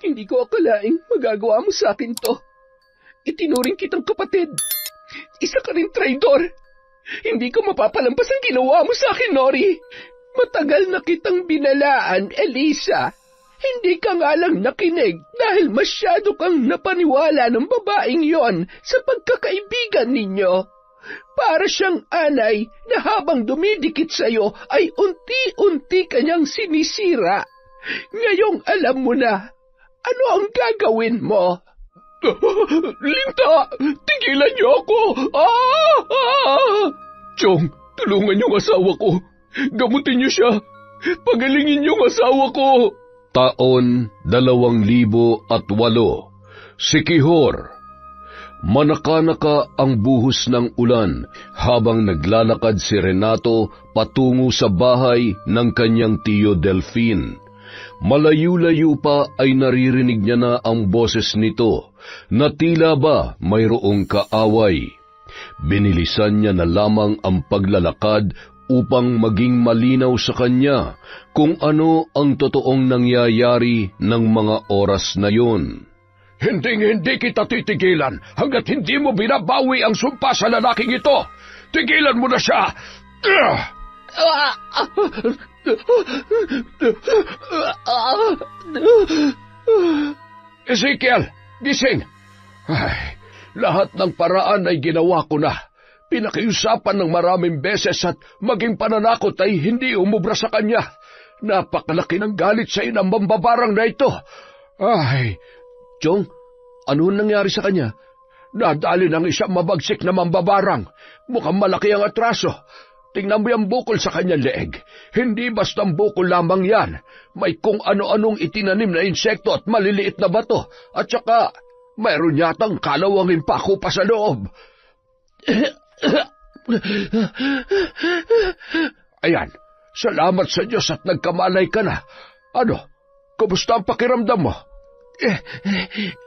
Hindi ko akalaing magagawa mo sa akin to. Itinuring kitang kapatid. Isa ka rin traidor. Hindi ko mapapalampas ang ginawa mo sa akin, Nori. Matagal na kitang binalaan, Elisa. Hindi ka nga lang nakinig dahil masyado kang napaniwala ng babaeng yon sa pagkakaibigan ninyo. Para siyang anay na habang dumidikit sa'yo ay unti-unti kanyang sinisira. Ngayong alam mo na, ano ang gagawin mo? Linta! Tigilan niyo ako! Chong, tulungan niyo ang asawa ko. Gamutin niyo siya. Pagalingin niyo ang asawa ko. Taon 2008. Sikihor. Manakanaka ang buhos ng ulan habang naglalakad si Renato patungo sa bahay ng kanyang tiyo Delphine. Malayo-layo pa ay naririnig niya na ang boses nito na tila ba mayroong kaaway. Binilisan niya na lamang ang paglalakad upang maging malinaw sa kanya kung ano ang totoong nangyayari ng mga oras na yon. Hindi kita titigilan hanggat hindi mo binabawi ang sumpa sa lalaking ito. Tigilan mo na siya! Ezekiel, gising! Ay, lahat ng paraan ay ginawa ko na. Pinakiusapan ng maraming beses at maging pananakot ay hindi umubra sa kanya. Napakalaki ng galit sa inang mambabarang na ito. Ay, Chong, ano nangyari sa kanya? nadali ng isang mabagsik na mambabarang. Mukhang malaki ang atraso. Tingnan mo yung bukol sa kanyang leeg. Hindi bastang bukol lamang yan. May kung ano-anong itinanim na insekto at maliliit na bato. At saka, mayroon yatang kalawangin pako pa sa loob. Ayan, salamat sa Diyos at nagkamalay ka na. Ano, kumusta ang pakiramdam mo?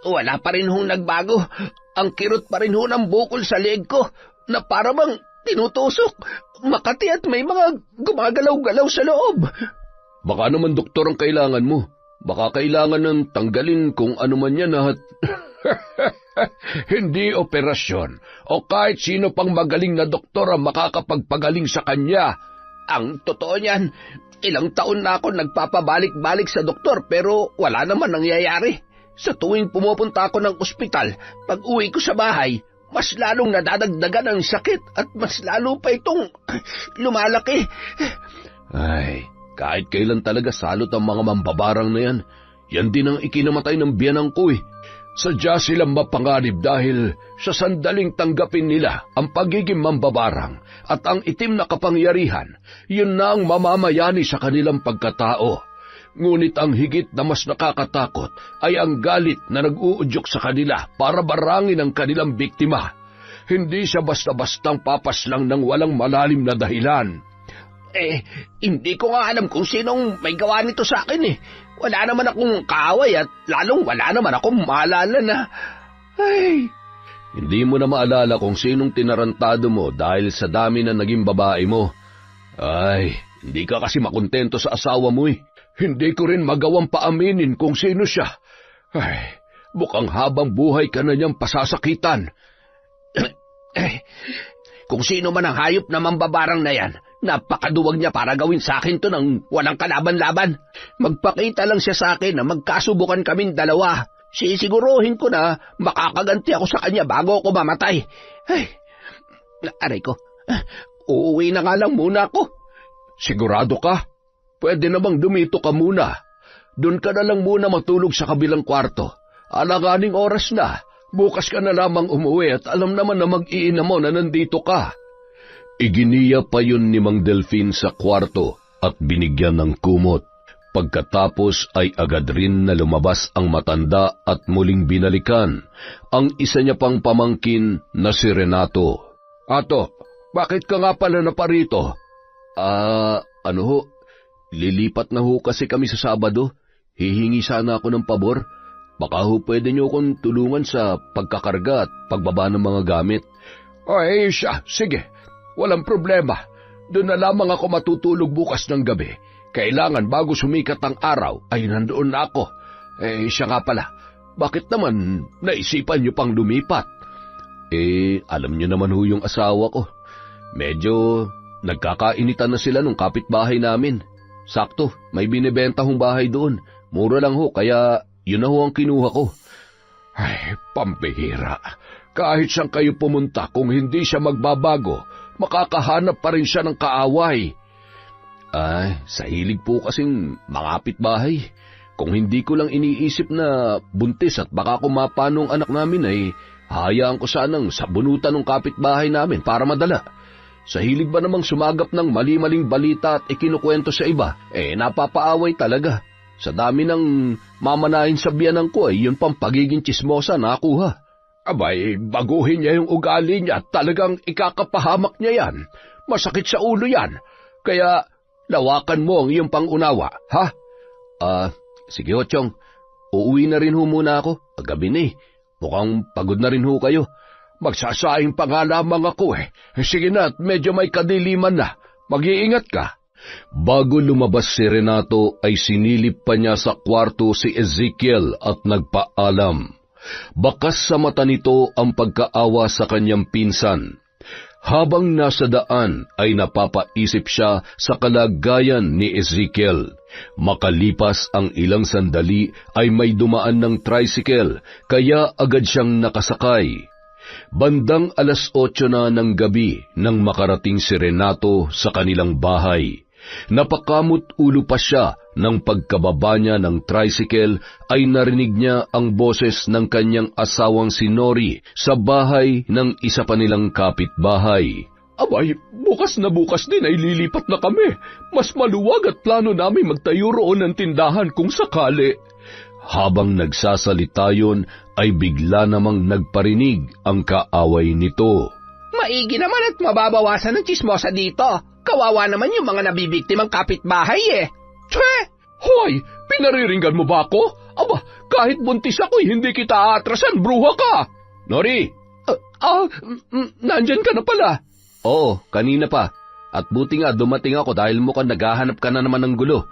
Wala pa rin hong nagbago. Ang kirot pa rin ho ng bukol sa leeg ko na para bang tinutusok. Makati at may mga gumagalaw-galaw sa loob. Baka naman doktor ang kailangan mo. Baka kailangan ng tanggalin kung ano man yan at... Hindi operasyon o kahit sino pang magaling na doktor ang makakapagpagaling sa kanya. Ang totoo niyan, ilang taon na ako nagpapabalik-balik sa doktor pero wala naman nangyayari. Sa tuwing pumupunta ako ng ospital, pag uwi ko sa bahay, mas lalong nadadagdagan ang sakit at mas lalo pa itong lumalaki. Ay, kahit kailan talaga salot ang mga mambabarang na yan. Yan din ang ikinamatay ng biyanang ko eh. Sadya silang mapanganib dahil sa sandaling tanggapin nila ang pagiging mambabarang at ang itim na kapangyarihan, yun na ang mamamayani sa kanilang pagkatao. Ngunit ang higit na mas nakakatakot ay ang galit na nag-uudyok sa kanila para barangin ang kanilang biktima. Hindi siya basta-bastang papas lang ng walang malalim na dahilan. Hindi ko nga alam kung sinong may gawa nito sa akin eh. Wala naman akong kaaway at lalong wala naman akong maalala na... Ay... Hindi mo na maalala kung sinong tinarantado mo dahil sa dami na naging babae mo. Ay, hindi ka kasi makontento sa asawa mo eh. Hindi ko rin magawang paaminin kung sino siya. Ay, mukhang habang buhay ka na niyang pasasakitan. Kung sino man ang hayop na mambabarang na yan, napakaduwag niya para gawin sa akin to ng walang kalaban-laban. Magpakita lang siya sa akin na magkasubukan kaming dalawa. Sisiguruhin ko na makakaganti ako sa kanya bago ako mamatay. Ay, aray ko, uuwi na nga lang muna ako. Sigurado ka? Pwede namang dumito ka muna. Doon ka na lang muna matulog sa kabilang kwarto. Alanganing oras na. Bukas ka na lamang umuwi at alam naman na mag-iina mo na nandito ka. Iginiya pa yun ni Mang Delphine sa kwarto at binigyan ng kumot. Pagkatapos ay agad rin na lumabas ang matanda at muling binalikan ang isa niya pang pamangkin na si Renato. Ato, bakit ka nga pala naparito? Ano ho? Lilipat na ho kasi kami sa Sabado. Hihingi sana ako ng pabor. Baka ho pwede niyo akong tulungan sa pagkakarga at pagbaba ng mga gamit. Ay, siya, sige. Walang problema. Doon na lamang ako matutulog bukas ng gabi. Kailangan bago sumikat ang araw ay nandoon na ako. Siya nga pala, bakit naman naisipan niyo pang lumipat? Alam niyo naman ho yung asawa ko. Medyo nagkakainitan na sila nung kapitbahay namin. Sakto, may binibenta hong bahay doon. Mura lang ho, kaya yun na ho ang kinuha ko. Ay, pambihira. Kahit saan kayo pumunta, kung hindi siya magbabago, makakahanap pa rin siya ng kaaway. Sa hilig po kasing mangapit bahay. Kung hindi ko lang iniisip na buntis at baka kumapanong anak namin hayaan ko sanang sabunutan ng kapitbahay namin para madala. Sa hilig ba namang sumagap ng mali-maling balita at ikinukwento sa iba, napapaaway talaga. Sa dami ng mamanahin sa biyanan ko yun pang pagiging tsismosa nakuha. Abay, baguhin niya yung ugali niya at talagang ikakapahamak niya yan. Masakit sa ulo yan. Kaya lawakan mo ang iyong pangunawa, ha? Sige ho, Chong. Uuwi na rin ho muna ako. Gabi na Mukhang pagod na rin ho kayo. Magsasaing pa nga lamang ako Sige na at medyo may kadiliman na. Mag-iingat ka. Bago lumabas si Renato ay sinilip pa niya sa kwarto si Ezekiel at nagpaalam. Bakas sa mata nito ang pagkaawa sa kanyang pinsan. Habang nasa daan ay napapaisip siya sa kalagayan ni Ezekiel. Makalipas ang ilang sandali ay may dumaan ng tricycle kaya agad siyang nakasakay. Bandang 8:00 na ng gabi nang makarating si Renato sa kanilang bahay. Napakamot ulo pa siya nang pagkababa niya ng tricycle ay narinig niya ang boses ng kanyang asawang si Nori sa bahay ng isa pa nilang kapitbahay. Abay, bukas na bukas din ay lilipat na kami. Mas maluwag at plano namin magtayo roon ng tindahan kung sakali. Habang nagsasalita yun ay bigla namang nagparinig ang kaaway nito. Maigi naman at mababawasan ng tsismosa dito. Kawawa naman yung mga nabibiktimang kapitbahay Tse! Hoy! Pinariringgan mo ba ako? Aba, kahit buntis ako'y hindi kita aatrasan, bruha ka! Nori! Nandyan ka na pala. Oo, kanina pa. At buti nga dumating ako dahil mukhang naghahanap ka na naman ng gulo.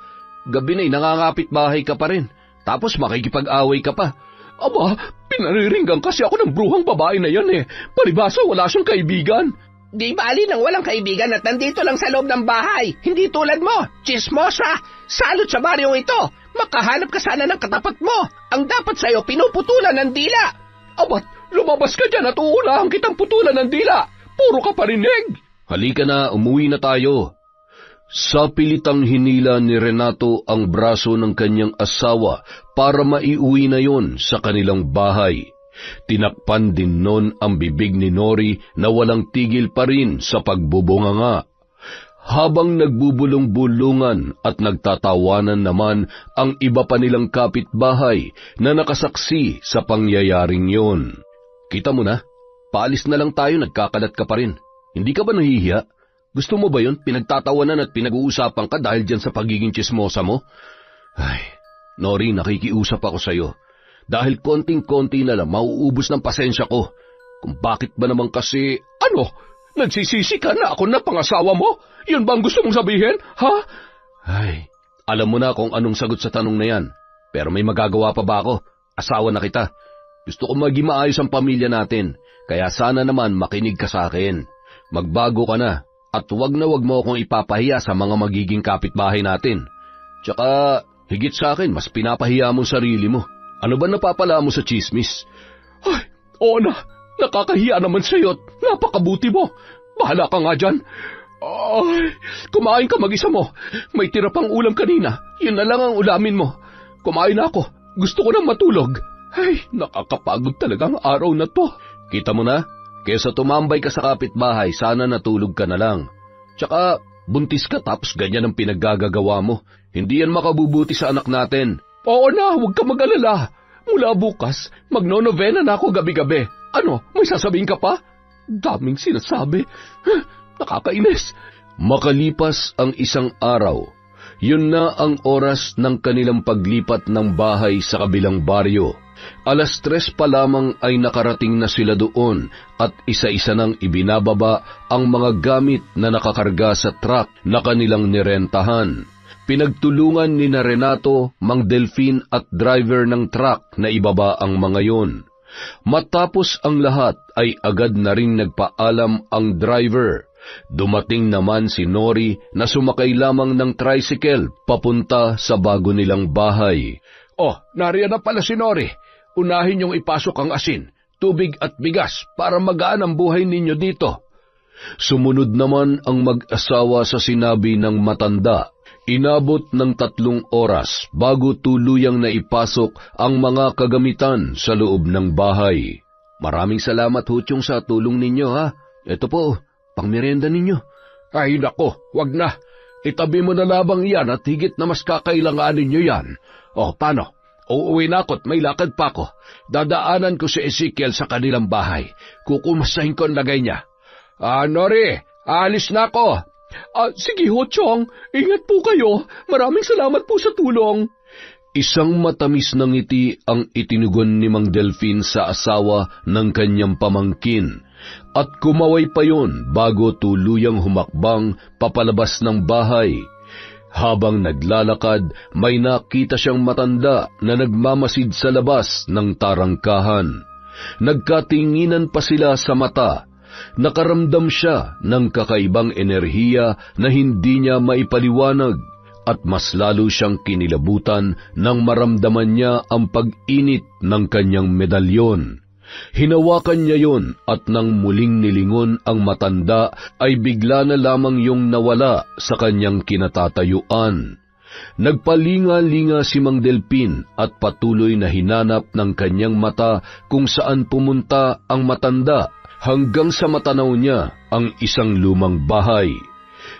Gabi na'y nangangapit bahay ka pa rin. Tapos makikipag-away ka pa. Aba, pinariringgan kasi ako ng bruhang babae na yan Palibasa wala siyang kaibigan. Di bali nang walang kaibigan at nandito lang sa loob ng bahay. Hindi tulad mo, tsismosa. Salot sa baryong ito. Makahanap ka sana ng katapat mo. Ang dapat sa'yo, pinuputulan ng dila. Abat, lumabas ka dyan at uunahan kitang putulan ng dila. Puro ka parinig. Halika na, umuwi na tayo. Sa pilitang hinila ni Renato ang braso ng kanyang asawa para maiuwi na yon sa kanilang bahay. Tinakpan din nun ang bibig ni Nori na walang tigil pa rin sa pagbubunganga. Habang nagbubulong-bulungan at nagtatawanan naman ang iba pa nilang kapitbahay na nakasaksi sa pangyayaring yon. Kita mo na, paalis na lang tayo, nagkakalat ka pa rin. Hindi ka ba nahihiya? Gusto mo ba yun? Pinagtatawanan at pinag-uusapan ka dahil dyan sa pagiging tsismosa mo? Ay, Nori, nakikiusap ako sa'yo. Dahil konting-konti na lang mauubos ng pasensya ko. Kung bakit ba naman kasi... Ano? Nagsisisi ka na ako na pangasawa mo? Yun bang gusto mong sabihin, ha? Ay, alam mo na kung anong sagot sa tanong na yan. Pero may magagawa pa ba ako? Asawa na kita. Gusto ko maging maayos ang pamilya natin. Kaya sana naman makinig ka sa akin. Magbago ka na. At wag na wag mo akong ipapahiya sa mga magiging kapitbahay natin. Tsaka, higit sa akin, mas pinapahiya mo sarili mo. Ano ba napapala mo sa chismis? Ay, oo na. Nakakahiya naman sa'yo at napakabuti mo. Bahala ka nga dyan. Ay, kumain ka mag-isa mo. May tira pang ulam kanina. Yun na lang ang ulamin mo. Kumain na ako. Gusto ko nang matulog. Ay, nakakapagod talagang araw na to. Kita mo na? Kesa tumambay ka sa kapitbahay, sana natulog ka na lang. Tsaka, buntis ka tapos ganyan ang pinaggagawa mo. Hindi yan makabubuti sa anak natin. Oo na, huwag ka mag-alala. Mula bukas, magno-novena na ako gabi-gabi. Ano, may sasabihin ka pa? Daming sinasabi. Nakakainis. Makalipas ang isang araw, yun na ang oras ng kanilang paglipat ng bahay sa kabilang baryo. 3:00 pa lamang ay nakarating na sila doon at isa-isa nang ibinababa ang mga gamit na nakakarga sa truck na kanilang nirentahan. Pinagtulungan ni na Renato, Mang Delfin at driver ng truck na ibaba ang mga yon. Matapos ang lahat ay agad na ring nagpaalam ang driver. Dumating naman si Nori na sumakay lamang ng tricycle papunta sa bago nilang bahay. Oh, nariyan na pala si Nori. Unahin niyong ipasok ang asin, tubig at bigas para magaan ang buhay ninyo dito. Sumunod naman ang mag-asawa sa sinabi ng matanda. Inabot ng 3 oras bago tuluyang naipasok ang mga kagamitan sa loob ng bahay. Maraming salamat ho, Chong, sa tulong ninyo, ha. Ito po, pangmerienda ninyo. Ay nako, wag na. Itabi mo na labang yan at higit na mas kakailanganin nyo yan. O, paano? Uuwi na ako't may lakad pa ako. Dadaanan ko si Ezekiel sa kanilang bahay. Kukumasahin ko ang lagay niya. Nori, alis na ako. Sige ho, Chong. Ingat po kayo. Maraming salamat po sa tulong. Isang matamis na ngiti ang itinugon ni Mang Delfin sa asawa ng kanyang pamangkin. At kumaway pa yon bago tuluyang humakbang papalabas ng bahay. Habang naglalakad, may nakita siyang matanda na nagmamasid sa labas ng tarangkahan. Nagkatinginan pa sila sa mata. Nakaramdam siya ng kakaibang enerhiya na hindi niya maipaliwanag at mas lalo siyang kinilabutan nang maramdaman niya ang pag-init ng kanyang medalyon. Hinawakan niya yon at nang muling nilingon ang matanda ay bigla na lamang yung nawala sa kanyang kinatatayuan. Nagpalinga-linga si Mang Delfin at patuloy na hinanap ng kanyang mata kung saan pumunta ang matanda hanggang sa matanaw niya ang isang lumang bahay.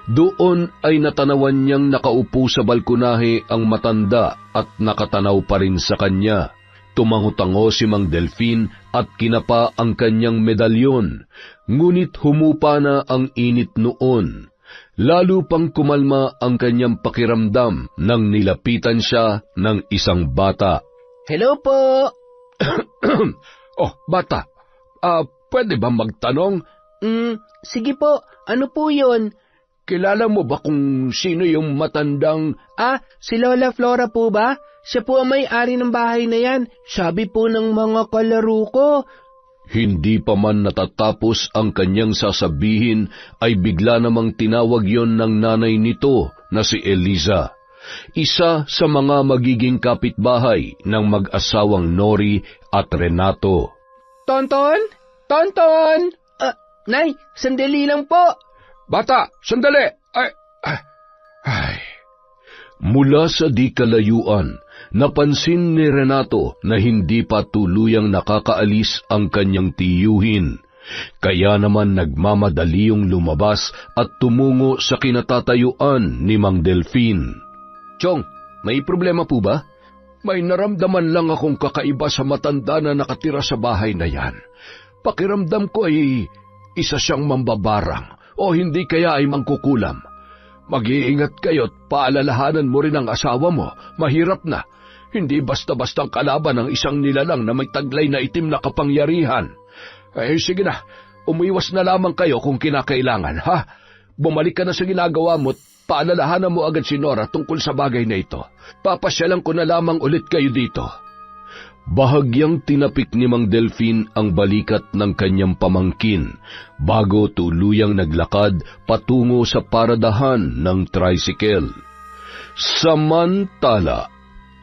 Doon ay natanawan niyang nakaupo sa balkonahe ang matanda at nakatanaw pa rin sa kanya. Tumango-tango si Mang Delfin at kinapa ang kanyang medalyon, ngunit humupa na ang init noon. Lalo pang kumalma ang kanyang pakiramdam nang nilapitan siya ng isang bata. Hello po! Oh, bata, pwede ba magtanong? Sige po. Ano po yun? Kilala mo ba kung sino yung matandang... Si Lola Flora po ba? Siya po ang may-ari ng bahay na yan. Sabi po ng mga kalaro ko. Hindi pa man natatapos ang kanyang sasabihin ay bigla namang tinawag yon ng nanay nito na si Eliza. Isa sa mga magiging kapitbahay ng mag-asawang Nori at Renato. Tonton? Tonton! Nay, sandali lang po. Bata, sandali! Ay. Mula sa di kalayuan, napansin ni Renato na hindi pa tuluyang nakakaalis ang kanyang tiyuhin. Kaya naman nagmamadali yung lumabas at tumungo sa kinatatayuan ni Mang Delfin. Chong, may problema po ba? May naramdaman lang akong kakaiba sa matanda na nakatira sa bahay na yan. Pakiramdam ko ay isa siyang mambabarang o hindi kaya ay mangkukulam. Mag-iingat kayo't paalalahanan mo rin ang asawa mo. Mahirap na. Hindi basta-bastang kalaban ng isang nilalang na may taglay na itim na kapangyarihan. Sige na, umiwas na lamang kayo kung kinakailangan, ha? Bumalik ka na sa ginagawa mo at paalalahanan mo agad si Nora tungkol sa bagay na ito. Papasyalan ko na lamang ulit kayo dito. Bahagyang tinapik ni Mang Delfin ang balikat ng kanyang pamangkin bago tuluyang naglakad patungo sa paradahan ng tricycle. Samantala,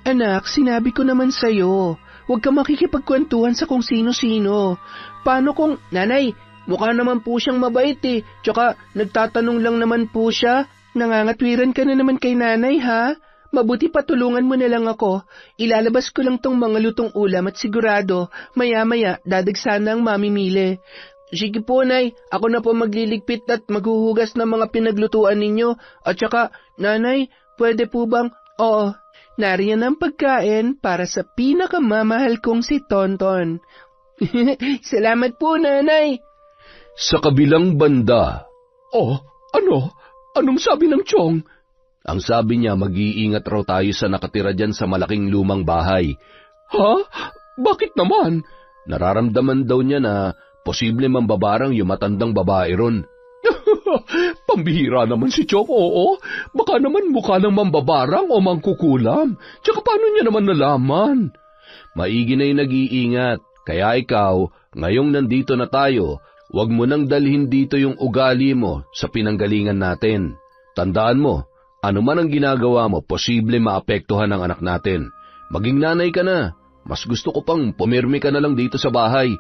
Anak, sinabi ko naman sa'yo, huwag ka makikipagkwentuhan sa kung sino-sino. Paano kung, Nanay, mukha naman po siyang mabait tsaka nagtatanong lang naman po siya. Nangangatwiran ka na naman kay Nanay, ha? Mabuti patulungan mo na lang ako. Ilalabas ko lang tong mga lutong ulam at sigurado, maya-maya dadagsan ang mamimili. Sige po, Nay. Ako na po magliligpit at maghuhugas ng mga pinaglutuan ninyo. At saka, Nanay, pwede po bang... Oo, nariyan ang pagkain para sa pinakamamahal kong si Tonton. Salamat po, Nanay. Sa kabilang banda... Oh, ano? Anong sabi ng Chong? Ang sabi niya, mag-iingat raw tayo sa nakatira dyan sa malaking lumang bahay. Ha? Bakit naman? Nararamdaman daw niya na posible mambabarang yung matandang babae ron. Pambihira naman si Chong, oo. Baka naman mukha ng mambabarang o mangkukulam. Tsaka paano niya naman nalaman? Maigi na yung nag-iingat. Kaya ikaw, ngayong nandito na tayo, huwag mo nang dalhin dito yung ugali mo sa pinanggalingan natin. Tandaan mo, ano man ang ginagawa mo, posible maapektuhan ang anak natin. Maging nanay ka na. Mas gusto ko pang pumirmi ka na lang dito sa bahay.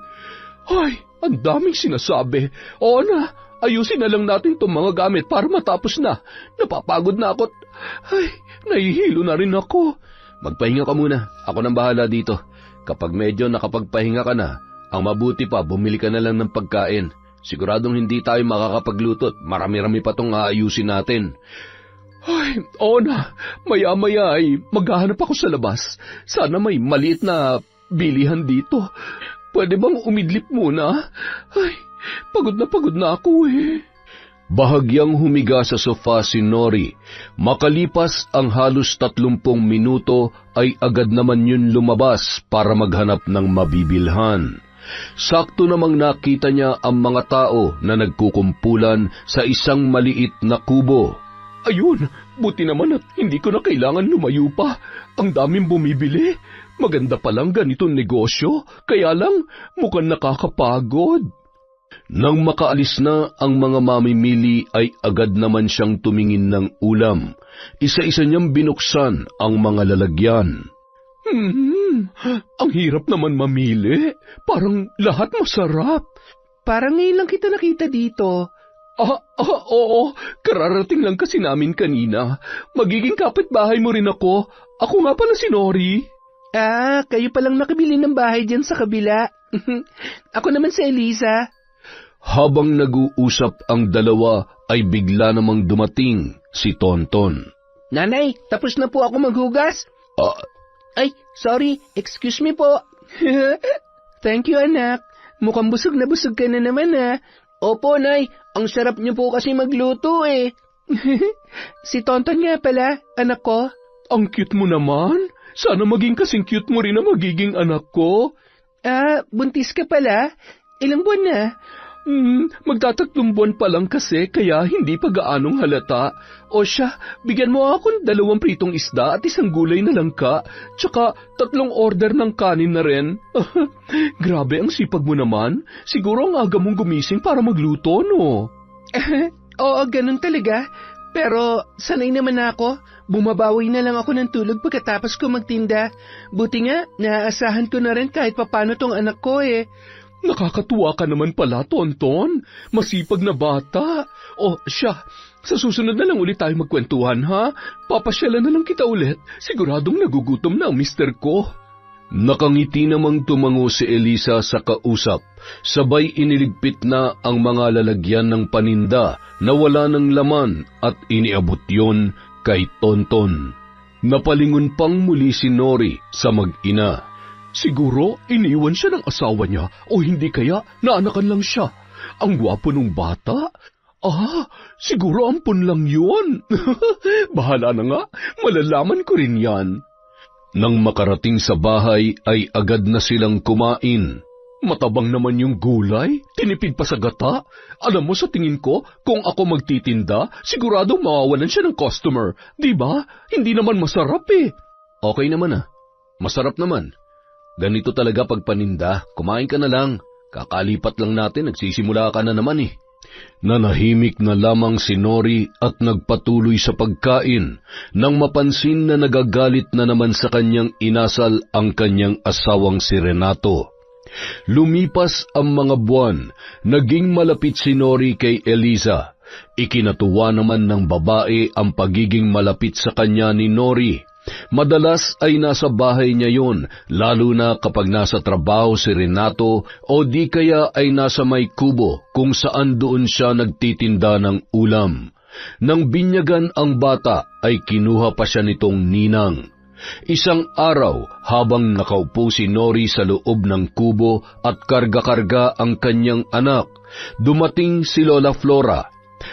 Ay, ang daming sinasabi. Oo na, ayusin na lang natin itong mga gamit para matapos na. Napapagod na ako. Ay, nahihilo na rin ako. Magpahinga ka muna. Ako nang bahala dito. Kapag medyo nakapagpahinga ka na, ang mabuti pa, bumili ka na lang ng pagkain. Siguradong hindi tayo makakapagluto. Marami-rami pa itong aayusin natin. Ay, oo na. Maya-maya ay maghahanap ako sa labas. Sana may maliit na bilihan dito. Pwede bang umidlip muna? Ay, pagod na ako eh. Bahagyang humiga sa sofa si Nori. Makalipas ang halos 30 minuto ay agad naman yun lumabas para maghanap ng mabibilhan. Sakto namang nakita niya ang mga tao na nagkukumpulan sa isang maliit na kubo. Ayun, buti naman at hindi ko na kailangan lumayo pa. Ang daming bumibili. Maganda palang ganitong negosyo, kaya lang mukhang nakakapagod. Nang makaalis na ang mga mamimili ay agad naman siyang tumingin ng ulam. Isa-isa niyang binuksan ang mga lalagyan. Ang hirap naman mamili. Parang lahat masarap. Parang ngayon lang kita nakita dito. Oo. Kararating lang kasi namin kanina. Magiging kapitbahay mo rin ako. Ako nga pala si Nori. Kayo palang nakabili ng bahay dyan sa kabila. Ako naman si Eliza. Habang nag-uusap ang dalawa ay bigla namang dumating si Tonton. Nanay, tapos na po ako maghugas. Ay, sorry, excuse me po. Thank you, anak. Mukhang busog na busog ka na naman, ha. Opo, Nay. Ang sarap niyo po kasi magluto, eh. Si Tonton nga pala, anak ko. Ang cute mo naman. Sana maging kasing cute mo rin na magiging anak ko. Buntis ka pala? Ilang buwan na? Magtatatlong buwan pa lang kasi, kaya hindi pa gaanong halata. O siya, bigyan mo ako ng 2 pritong isda at 1 gulay na langka, tsaka 3 order ng kanin na rin. Grabe ang sipag mo naman. Siguro ang aga mong gumising para magluto, no? Oo, ganun talaga. Pero sanay naman ako. Bumabawi na lang ako ng tulog pagkatapos ko magtinda. Buti nga, naaasahan ko na rin kahit papano tong anak ko, eh. Nakakatuwa ka naman pala, Tonton. Masipag na bata. O siya, sa susunod na lang ulit tayo magkwentuhan, ha? Papasyalan na lang kita ulit. Siguradong nagugutom na ang mister ko. Nakangiti namang tumango si Eliza sa kausap. Sabay iniligpit na ang mga lalagyan ng paninda na wala ng laman at iniabot yon kay Tonton. Napalingon pang muli si Nori sa mag-ina. Siguro iniwan siya ng asawa niya o hindi kaya naanakan lang siya. Ang gwapo nung bata. Siguro ampun lang yun. Bahala na nga, malalaman ko rin yan. Nang makarating sa bahay ay agad na silang kumain. Matabang naman yung gulay, tinipid pa sa gata. Alam mo sa tingin ko, kung ako magtitinda, sigurado mawawalan siya ng customer. Diba? Hindi naman masarap eh. Okay naman masarap naman. Ganito talaga pag paninda, kumain ka na lang. Kakalipat lang natin, nagsisimula ka na naman eh. Nanahimik na lamang si Nori at nagpatuloy sa pagkain nang mapansin na nagagalit na naman sa kanyang inasal ang kanyang asawang si Renato. Lumipas ang mga buwan, naging malapit si Nori kay Eliza. Ikinatuwa naman ng babae ang pagiging malapit sa kanya ni Nori. Madalas ay nasa bahay niya yun, lalo na kapag nasa trabaho si Renato o di kaya ay nasa may kubo kung saan doon siya nagtitinda ng ulam. Nang binyagan ang bata ay kinuha pa siya nitong ninang. Isang araw habang nakaupo si Nori sa loob ng kubo at karga-karga ang kanyang anak, dumating si Lola Flora.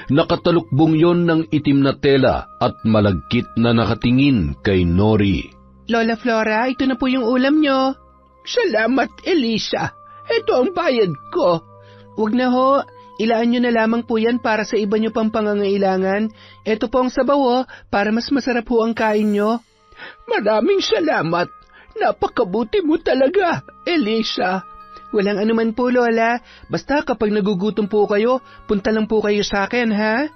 Nakatalukbong yon ng itim na tela at malagkit na nakatingin kay Nori. Lola Flora, ito na po yung ulam nyo. Salamat, Eliza. Ito ang bayad ko. Huwag na ho. Ilaan nyo na lamang po yan para sa iba nyo pang pangangailangan. Ito po ang sabaw, para mas masarap po ang kain nyo. Maraming salamat. Napakabuti mo talaga, Elisa. Walang anuman po, Lola. Basta kapag nagugutom po kayo, punta lang po kayo sa akin, ha?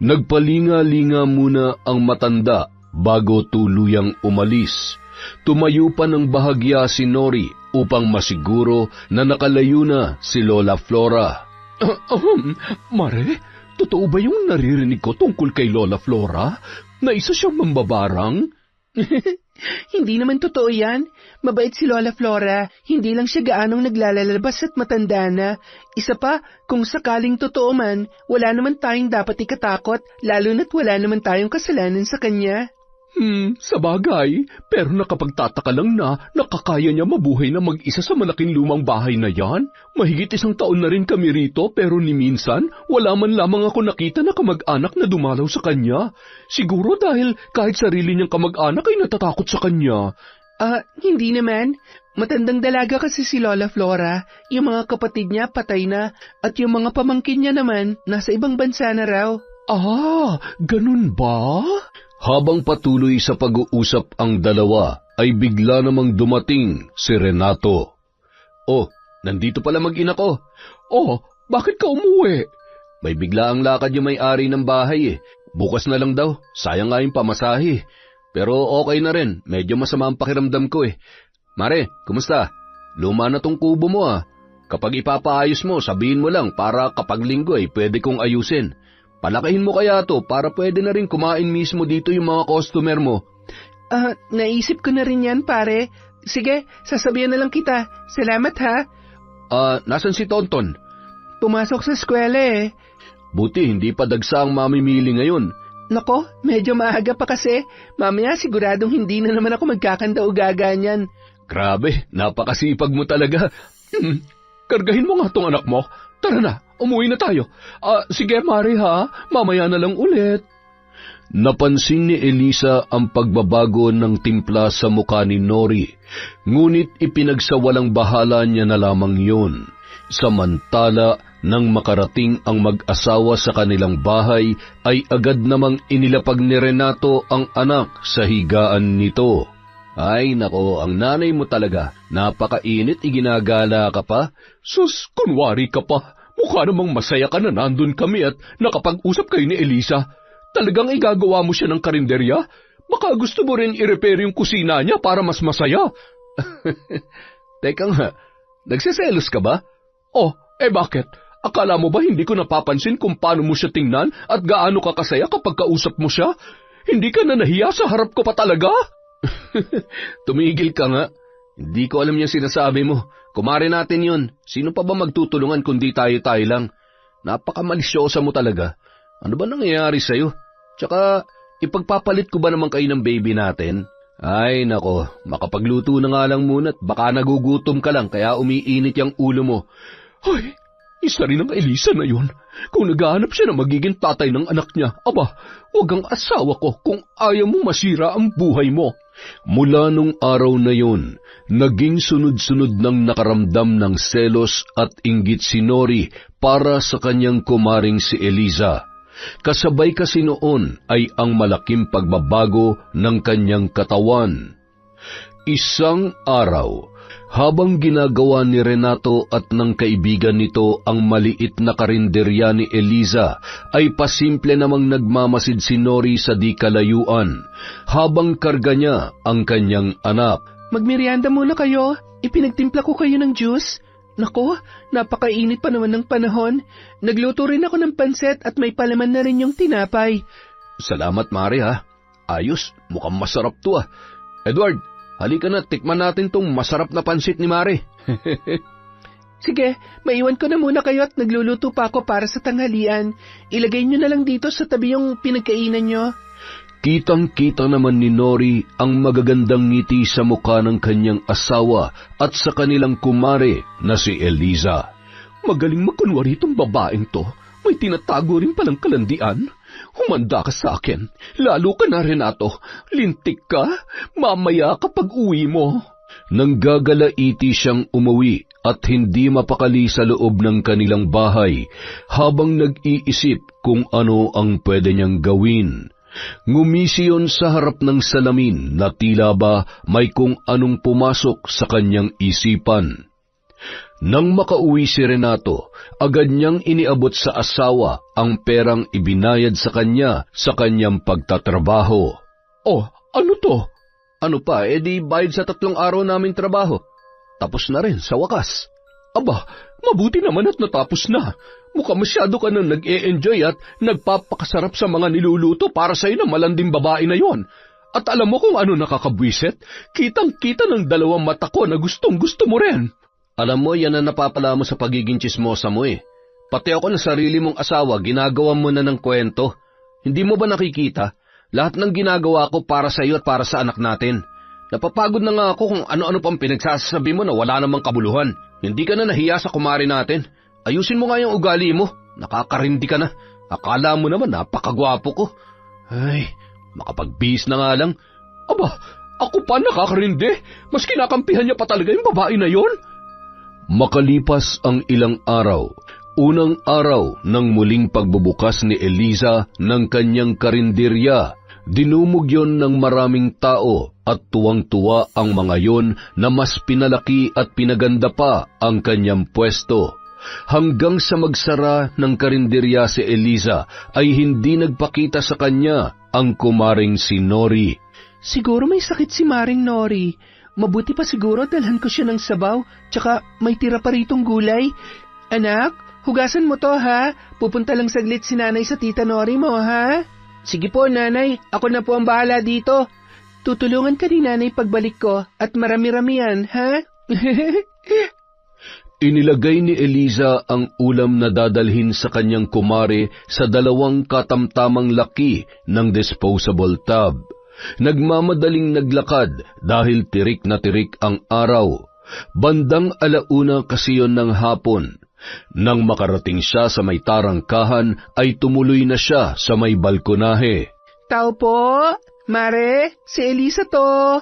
Nagpalinga-linga muna ang matanda bago tuluyang umalis. Tumayo pa ng bahagya si Nori upang masiguro na nakalayo na si Lola Flora. Mare, totoo ba yung naririnig ko tungkol kay Lola Flora? Na isa siyang mambabarang? Hindi naman totoo yan. Mabait si Lola Flora. Hindi lang siya gaanong naglalalabas at matanda na. Isa pa, kung sakaling totoo man, wala naman tayong dapat ikatakot, lalo na't wala naman tayong kasalanan sa kanya. Sabagay, pero nakapagtataka lang na nakakaya niya mabuhay na mag-isa sa malaking lumang bahay na yan. Mahigit 1 taon na rin kami rito pero ni minsan wala man lamang ako nakita na kamag-anak na dumalaw sa kanya. Siguro dahil kahit sarili niyang kamag-anak ay natatakot sa kanya. Hindi naman. Matandang dalaga kasi si Lola Flora. Yung mga kapatid niya patay na at yung mga pamangkin niya naman nasa ibang bansa na raw. Ganun ba? Habang patuloy sa pag-uusap ang dalawa, ay bigla namang dumating si Renato. Oh, nandito pala mag-ina ko. Oh, bakit ka umuwi? May bigla ang lakad yung may-ari ng bahay Bukas na lang daw, sayang nga yung pamasahe. Pero okay na rin, medyo masama ang pakiramdam ko Mare, kumusta? Luma na tong kubo mo Kapag ipapaayos mo, sabihin mo lang para kapag linggo pwede kong ayusin. Palakihin mo kaya to para pwede na rin kumain mismo dito yung mga customer mo. Naisip ko na rin yan, pare. Sige, sasabihan na lang kita. Salamat, ha? Nasan si Tonton? Pumasok sa eskwela Buti hindi pa dagsa ang mamimili ngayon. Nako, medyo maaga pa kasi. Mamaya siguradong hindi na naman ako magkakanda-ugaga niyan. Grabe, napakasipag mo talaga. Kargahin mo nga tong anak mo. Tara na, umuwi na tayo. Sige, Mare ha, mamaya na lang ulit. Napansin ni Elisa ang pagbabago ng timpla sa mukha ni Nori, ngunit ipinagsawalang bahala niya na lamang yun. Samantala, nang makarating ang mag-asawa sa kanilang bahay, ay agad namang inilapag ni Renato ang anak sa higaan nito. Ay nako, ang nanay mo talaga, napakainit, iginagala ka pa. Sus, kunwari ka pa. Mukha namang masaya ka na nandun kami at nakapag-usap kayo ni Elisa. Talagang igagawa mo siya ng karinderya? Baka gusto mo rin i-repair yung kusina niya para mas masaya. Teka nga, nagsiselos ka ba? Oh, bakit? Akala mo ba hindi ko napapansin kung paano mo siya tingnan at gaano ka kasaya kapag kausap mo siya? Hindi ka na nahiya sa harap ko pa talaga? Tumigil ka nga. Hindi ko alam yung sinasabi mo. Kumare natin yun. Sino pa ba magtutulungan kundi tayo-tayo lang? Napakamalisyosa mo talaga. Ano ba nangyayari sa'yo? Tsaka, ipagpapalit ko ba naman kayo ng baby natin? Ay nako, makapagluto na nga lang muna at baka nagugutom ka lang kaya umiinit yung ulo mo. Ay, isa rin ang Elisa na yun. Kung naghahanap siya na magiging tatay ng anak niya, wag ang asawa ko kung ayaw mo masira ang buhay mo. Mula nung araw na yun, naging sunod-sunod ng nakaramdam ng selos at inggit si Nori para sa kanyang kumaring si Eliza. Kasabay kasi noon ay ang malaking pagbabago ng kanyang katawan. Isang araw, habang ginagawa ni Renato at ng kaibigan nito ang maliit na karinderya ni Eliza, ay pasimple namang nagmamasid si Nori sa di kalayuan, habang karga niya ang kanyang anak. Magmerienda muna kayo, ipinagtimpla ko kayo ng juice. Nako, napakainit pa naman ng panahon. Nagluto rin ako ng panset at may palaman na rin yung tinapay. Salamat, Mare ha. Ayos, mukhang masarap to Edward, halika na, tikman natin tong masarap na pansit ni Mare. Sige, maiwan ko na muna kayo at nagluluto pa ako para sa tanghalian. Ilagay nyo na lang dito sa tabi yung pinagkainan nyo. Kitang-kita naman ni Nori ang magagandang ngiti sa mukha ng kanyang asawa at sa kanilang kumare na si Eliza. Magaling magkunwari itong babaeng to. May tinatago rin palang kalandian. Humanda ka sa akin. Lalo ka na, Renato. Lintik ka. Mamaya kapag uwi mo. Nanggagalaiti siyang umuwi at hindi mapakali sa loob ng kanilang bahay habang nag-iisip kung ano ang pwede niyang gawin. Ngumisi yun sa harap ng salamin na tila ba may kung anong pumasok sa kanyang isipan. Nang makauwi si Renato, agad niyang iniabot sa asawa ang perang ibinayad sa kanya sa kanyang pagtatrabaho. Oh, ano to? Ano pa, di bayad sa 3 araw naming trabaho. Tapos na rin sa wakas. Aba, mabuti naman at natapos na. Mukhang masyado ka nang nag-e-enjoy at nagpapakasarap sa mga niluluto para sa'yo ng malanding babae na yon. At alam mo kung ano nakakabwisit? Kitang-kita ng 2 mata ko na gustong-gusto mo rin. Alam mo, yan ang napapala mo sa pagiging tsismosa mo eh. Pati ako na sarili mong asawa, ginagawa mo na ng kwento. Hindi mo ba nakikita? Lahat ng ginagawa ko para sa iyo at para sa anak natin. Napapagod na nga ako kung ano-ano pang pinagsasabi mo na wala namang kabuluhan. Hindi ka na nahiya sa kumari natin. Ayusin mo nga yung ugali mo. Nakakarindi ka na. Akala mo naman napakagwapo ko. Ay, makapagbihis na nga lang. Aba, ako pa nakakarindi. Mas kinakampihan niya pa talaga yung babae na yon. Makalipas ang ilang araw, unang araw ng muling pagbubukas ni Eliza ng kanyang karinderya, dinumog yon ng maraming tao at tuwang-tuwa ang mga yon na mas pinalaki at pinaganda pa ang kanyang pwesto. Hanggang sa magsara ng karinderya si Eliza ay hindi nagpakita sa kanya ang kumaring si Nori. Siguro may sakit si Maring Nori. Mabuti pa siguro dalhan ko siya ng sabaw, tsaka may tira pa ritong gulay. Anak, hugasan mo to ha. Pupunta lang saglit si nanay sa tita Nori mo ha. Sige po nanay, ako na po ang bahala dito. Tutulungan ka ni nanay pagbalik ko at marami-rami yan ha. Inilagay ni Eliza ang ulam na dadalhin sa kanyang kumare sa 2 katamtamang laki ng disposable tub. Nagmamadaling naglakad dahil tirik na tirik ang araw. Bandang 1:00 kasi yon ng hapon. Nang makarating siya sa may tarangkahan ay tumuloy na siya sa may balkonahe. Tao po, Mare, si Elisa to.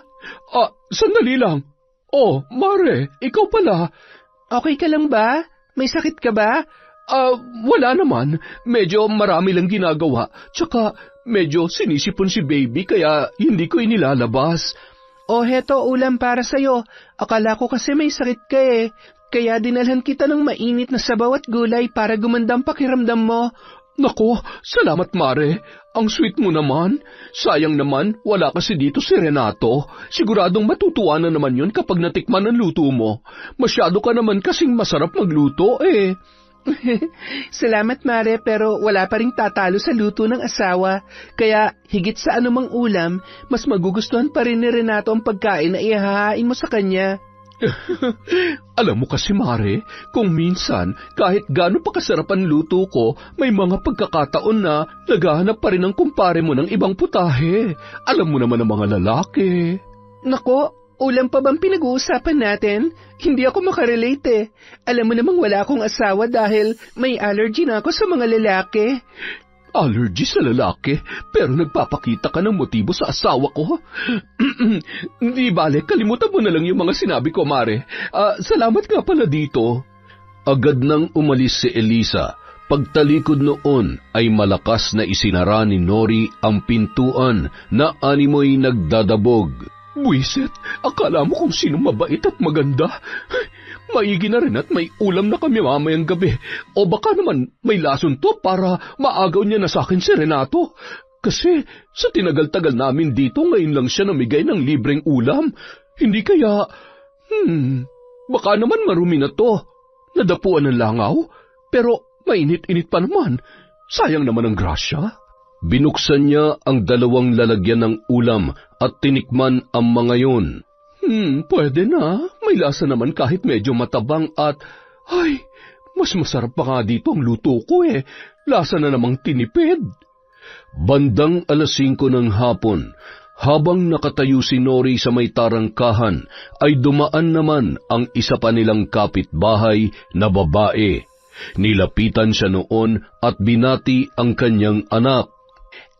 Sandali lang. Oh, Mare, ikaw pala. Okay ka lang ba? May sakit ka ba? Wala naman. Medyo marami lang ginagawa. Tsaka medyo sinisipon si baby kaya hindi ko inilalabas. Oh, heto ulam para sa'yo. Akala ko kasi may sakit ka eh. Kaya dinalhan kita ng mainit na sabaw at gulay para gumanda ang pakiramdam mo. Nako, salamat Mare. Ang sweet mo naman. Sayang naman, wala kasi dito si Renato. Siguradong matutuwa na naman yun kapag natikman ang luto mo. Masyado ka naman kasing masarap magluto eh. Salamat Mare, pero wala pa ring tatalo sa luto ng asawa. Kaya higit sa anumang ulam, mas magugustuhan pa rin ni Renato ang pagkain na ihahain mo sa kanya. Alam mo kasi Mare, kung minsan kahit gaano pa kasarap ang luto ko, may mga pagkakataon na naghahanap pa rin ang kumpare mo ng ibang putahe. Alam mo naman ang mga lalaki. Nako, ulam pa bang pinag-uusapan natin? Hindi ako makarelate eh. Alam mo namang wala akong asawa dahil may allergy na ako sa mga lalaki. Allergy sa lalaki? Pero nagpapakita ka ng motibo sa asawa ko? Di bale, kalimutan mo na lang yung mga sinabi ko, Mare. Salamat nga pala dito. Agad nang umalis si Elisa. Pagtalikod noon ay malakas na isinara ni Nori ang pintuan na animoy nagdadabog. Buisit, akala mo kung sino mabait at maganda. Maigi na rin at may ulam na kami mamayang gabi. O baka naman may lason to para maagaw niya na sa akin si Renato. Kasi sa tinagal-tagal namin dito, ngayon lang siya namigay ng libreng ulam. Hindi kaya... baka naman marumi na to. Nadapuan ng langaw, pero mainit-init pa naman. Sayang naman ang grasya. Binuksan niya ang 2 lalagyan ng ulam at tinikman ang mga yun. Pwede na. May lasa naman kahit medyo matabang at... Ay, mas masarap pa nga dito ang luto ko eh. Lasa na namang tinipid. Bandang 5:00 ng hapon, habang nakatayo si Nori sa may tarangkahan, ay dumaan naman ang isa pa nilang kapitbahay na babae. Nilapitan siya noon at binati ang kanyang anak.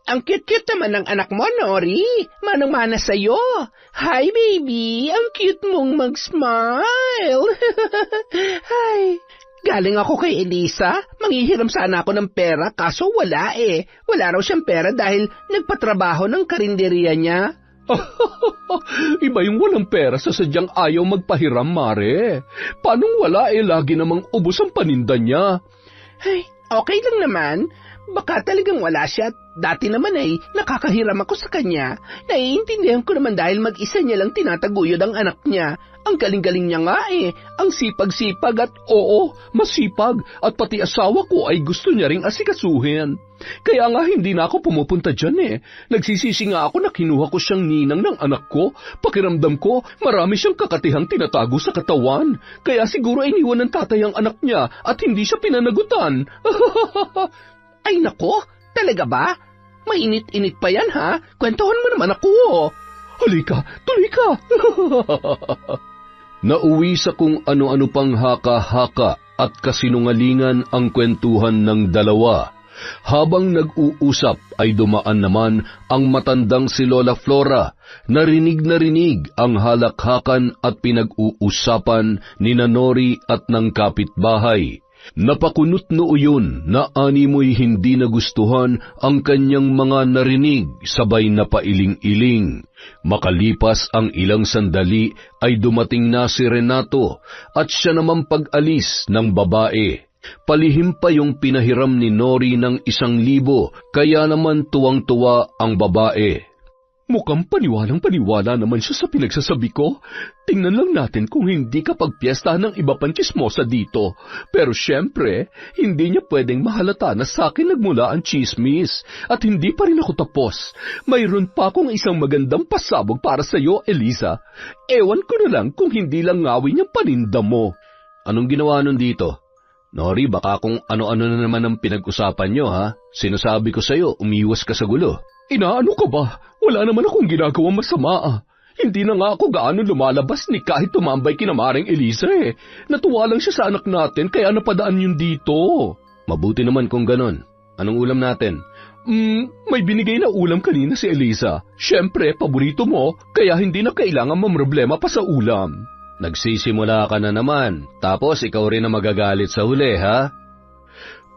Ang cute-cute naman ng anak mo, Nori. Manang-mana sa'yo. Hi, baby. Ang cute mong mag-smile. Hi. Galing ako kay Elisa. Manghihiram sana ako ng pera, kaso wala eh. Wala raw siyang pera dahil nagpatrabaho ng karinderiya niya. Iba yung walang pera sa sadyang ayaw magpahiram, Mare. Paanong wala lagi namang ubos ang paninda niya? Ay, okay lang naman. Baka talagang wala siya. Dati naman ay nakakahiram ako sa kanya. Naiintindihan ko naman dahil mag-isa niya lang tinataguyod ang anak niya. Ang galing-galing niya nga eh. Ang sipag-sipag at oo, masipag. At pati asawa ko ay gusto niya ring asikasuhin. Kaya nga hindi na ako pumupunta dyan eh. Nagsisisi nga ako na kinuha ko siyang ninang ng anak ko. Pakiramdam ko, marami siyang kakatihang tinatago sa katawan. Kaya siguro iniwan ng tatay ang anak niya at hindi siya pinanagutan. Ay nako, talaga ba? Mainit-init pa yan ha? Kwentuhan mo naman ako. Halika, tuloy ka. Nauwi sa kung ano-ano pang haka-haka at kasinungalingan ang kwentuhan ng dalawa. Habang nag-uusap ay dumaan naman ang matandang si Lola Flora. Narinig ang halakhakan at pinag-uusapan ni Nori at ng kapitbahay. Napakunot noo yun na animoy hindi nagustuhan ang kanyang mga narinig, sabay na pailing-iling. Makalipas ang ilang sandali ay dumating na si Renato at siya naman pag-alis ng babae. Palihim pa yung pinahiram ni Nori ng 1,000, kaya naman tuwang-tuwa ang babae. Mukhang paniwalang-paniwala naman siya sa pinagsasabi ko. Tingnan lang natin kung hindi ka pagpiestahan ng iba pang tsismosa dito. Pero syempre, hindi niya pwedeng mahalata na sa akin nagmula ang chismis. At hindi pa rin ako tapos. Mayroon pa akong isang magandang pasabog para sa iyo, Eliza. Ewan ko na lang kung hindi lang ngawin yung paninda mo. Anong ginawa nun dito? Nori, baka kung ano-ano na naman ang pinag-usapan nyo, ha? Sinasabi ko sa'yo, umiwas ka sa gulo. Inaano ka ba? Wala naman akong ginagawang masama. Hindi na nga ako gaano lumalabas ni kahit tumambay kina Maring Elisa eh. Natuwa lang siya sa anak natin kaya napadaan yun dito. Mabuti naman kung ganon. Anong ulam natin? May binigay na ulam kanina si Elisa. Siyempre, paborito mo, kaya hindi na kailangan mamroblema pa sa ulam. Nagsisimula ka na naman, tapos ikaw rin na magagalit sa huli, ha?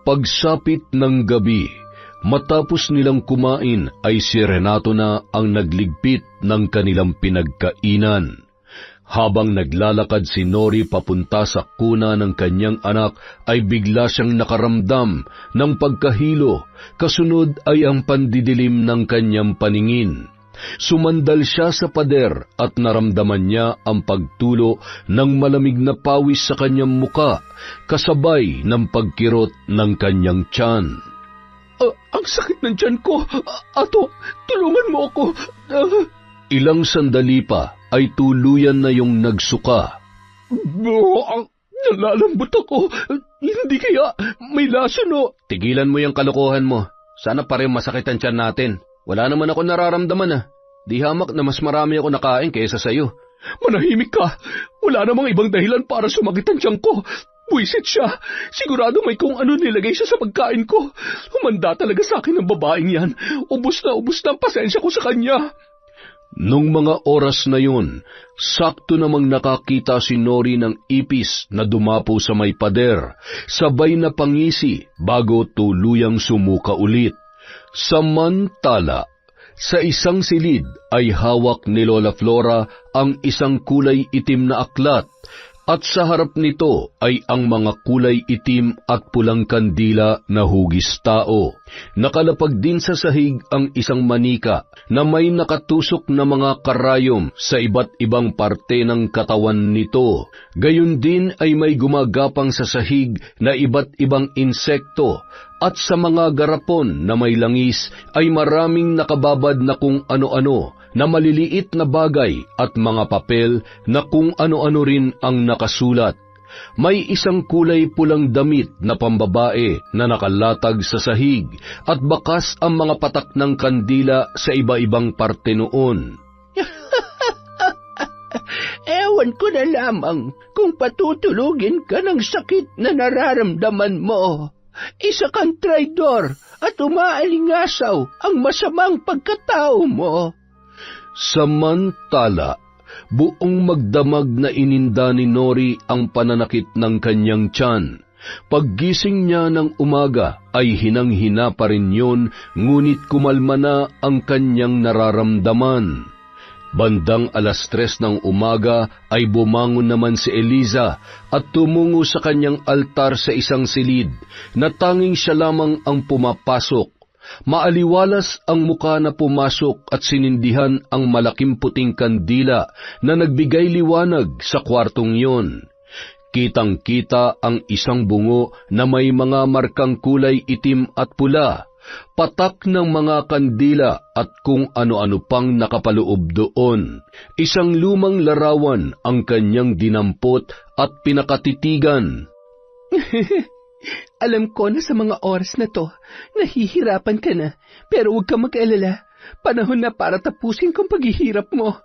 Pagsapit ng gabi, matapos nilang kumain ay si Renato na ang nagligpit ng kanilang pinagkainan. Habang naglalakad si Nori papunta sa kuna ng kanyang anak ay bigla siyang nakaramdam ng pagkahilo, kasunod ay ang pandidilim ng kanyang paningin. Sumandal siya sa pader at naramdaman niya ang pagtulo ng malamig na pawis sa kanyang muka, kasabay ng pagkirot ng kanyang tiyan. Ang sakit ng tiyan ko. Ato, tulungan mo ako. Ilang sandali pa ay tuluyan na yung nagsuka. Nalalambot ako. Hindi kaya may lason o... Tigilan mo yung kalokohan mo. Sana pareho masakit ang tiyan natin. Wala naman ako nararamdaman Di hamak na mas marami ako nakain kaysa sa'yo. Manahimik ka. Wala namang ibang dahilan para sumakit ang tiyan ko. Buisit siya. Sigurado may kung ano nilagay siya sa pagkain ko. Humanda talaga sa akin ng babaeng yan. Ubus na ang pasensya ko sa kanya. Nung mga oras na yun, sakto namang nakakita si Nori ng ipis na dumapo sa may pader, sabay na pangisi bago tuluyang sumuka ulit. Samantala, sa isang silid ay hawak ni Lola Flora ang isang kulay itim na aklat at sa harap nito ay ang mga kulay itim at pulang kandila na hugis tao. Nakalapag din sa sahig ang isang manika na may nakatusok na mga karayom sa iba't ibang parte ng katawan nito. Gayon din ay may gumagapang sa sahig na iba't ibang insekto at sa mga garapon na may langis ay maraming nakababad na kung ano-ano na maliliit na bagay at mga papel na kung ano-ano rin ang nakasulat. May isang kulay pulang damit na pambabae na nakalatag sa sahig at bakas ang mga patak ng kandila sa iba-ibang parte noon. Ewan ko na lamang kung patutulugin ka ng sakit na nararamdaman mo. Isa kang traidor at umaalingasaw ang masamang pagkatao mo. Samantala, buong magdamag na ininda ni Nori ang pananakit ng kanyang tiyan. Paggising niya ng umaga ay hinang-hina pa rin yun, ngunit kumalma na ang kanyang nararamdaman. Bandang 3:00 ng umaga ay bumangon naman si Eliza at tumungo sa kanyang altar sa isang silid na tanging siya lamang ang pumapasok. Maaliwalas ang muka na pumasok at sinindihan ang malaking puting kandila na nagbigay liwanag sa kwartong iyon. Kitang-kita ang isang bungo na may mga markang kulay itim at pula, patak ng mga kandila at kung ano-ano pang nakapaloob doon. Isang lumang larawan ang kanyang dinampot at pinakatitigan. Alam ko na sa mga oras na to, nahihirapan ka na, pero huwag kang mag-alala. Panahon na para tapusin kong paghihirap mo.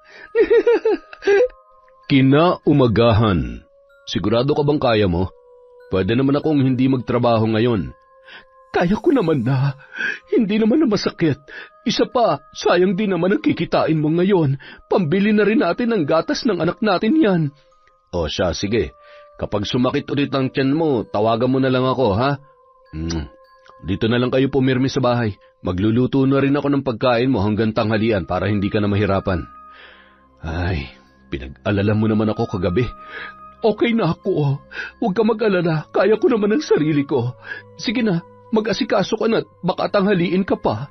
Kinaumagahan. Sigurado ka bang kaya mo? Pwede naman akong hindi magtrabaho ngayon. Kaya ko naman na. Hindi naman na masakit. Isa pa, sayang din naman ang kikitain mo ngayon. Pambili na rin natin ng gatas ng anak natin yan. O siya, sige. Kapag sumakit ulit ang tiyan mo, tawagan mo na lang ako, ha? Dito na lang kayo pumirmi sa bahay. Magluluto na rin ako ng pagkain mo hanggang tanghalian para hindi ka na mahirapan. Ay, pinag-alala mo naman ako kagabi. Okay na ako. Huwag ka mag-alala. Kaya ko naman ang sarili ko. Sige na, mag-asikaso ka na at baka tanghaliin ka pa.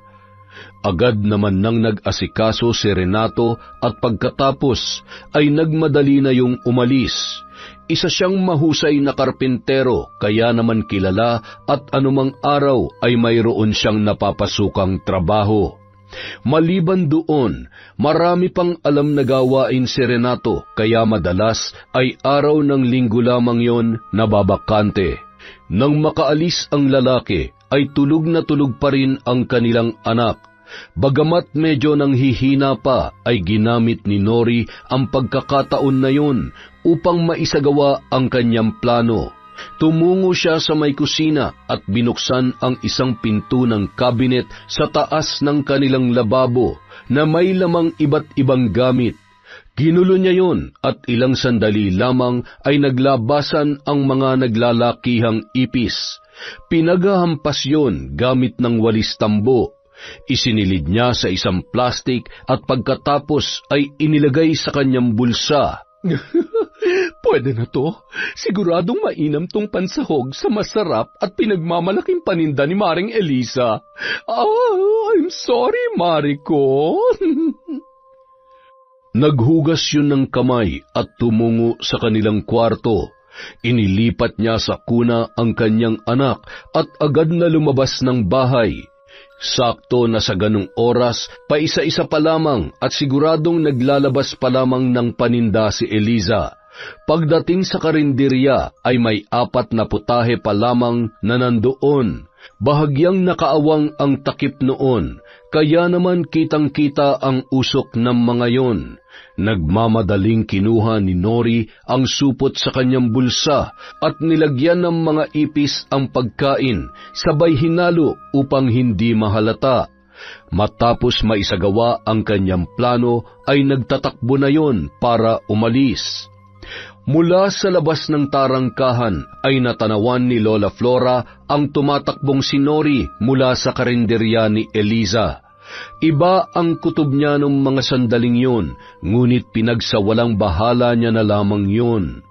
Agad naman nang nag-asikaso si Renato at pagkatapos ay nagmadali na yung umalis. Isa siyang mahusay na karpintero, kaya naman kilala at anumang araw ay mayroon siyang napapasukang trabaho. Maliban doon, marami pang alam na gawain si Renato, kaya madalas ay araw ng linggo lamang yon nababakante. Nang makaalis ang lalaki, ay tulog na tulog pa rin ang kanilang anak. Bagamat medyo nanghihina pa, ay ginamit ni Nori ang pagkakataon na yon upang maisagawa ang kanyang plano. Tumungo siya sa may kusina at binuksan ang isang pinto ng kabinet sa taas ng kanilang lababo na may lamang iba't ibang gamit. Ginulo niya yon at ilang sandali lamang ay naglabasan ang mga naglalakihang ipis. Pinaghahampas yon gamit ng walis tambo. Isinilid niya sa isang plastik at pagkatapos ay inilagay sa kanyang bulsa. Pwede na to. Siguradong mainam tong pansahog sa masarap at pinagmamalaking paninda ni Maring Eliza. I'm sorry, Mariko. Naghugas yun ng kamay at tumungo sa kanilang kwarto. Inilipat niya sa kuna ang kanyang anak at agad na lumabas ng bahay. Sakto na sa ganung oras, paisa-isa pa lamang at siguradong naglalabas pa lamang ng paninda si Eliza. Pagdating sa karinderya ay may 4 na putahe pa lamang na nandoon. Bahagyang nakaawang ang takip noon, kaya naman kitang-kita ang usok ng mga yon. Nagmamadaling kinuha ni Nori ang supot sa kanyang bulsa at nilagyan ng mga ipis ang pagkain, sabay hinalo upang hindi mahalata. Matapos maisagawa ang kanyang plano ay nagtatakbo na yon para umalis. Mula sa labas ng tarangkahan ay natanawan ni Lola Flora ang tumatakbong si Nori mula sa karinderya ni Eliza. Iba ang kutob niya nung mga sandaling yun, ngunit pinagsawalang bahala niya na lamang yun.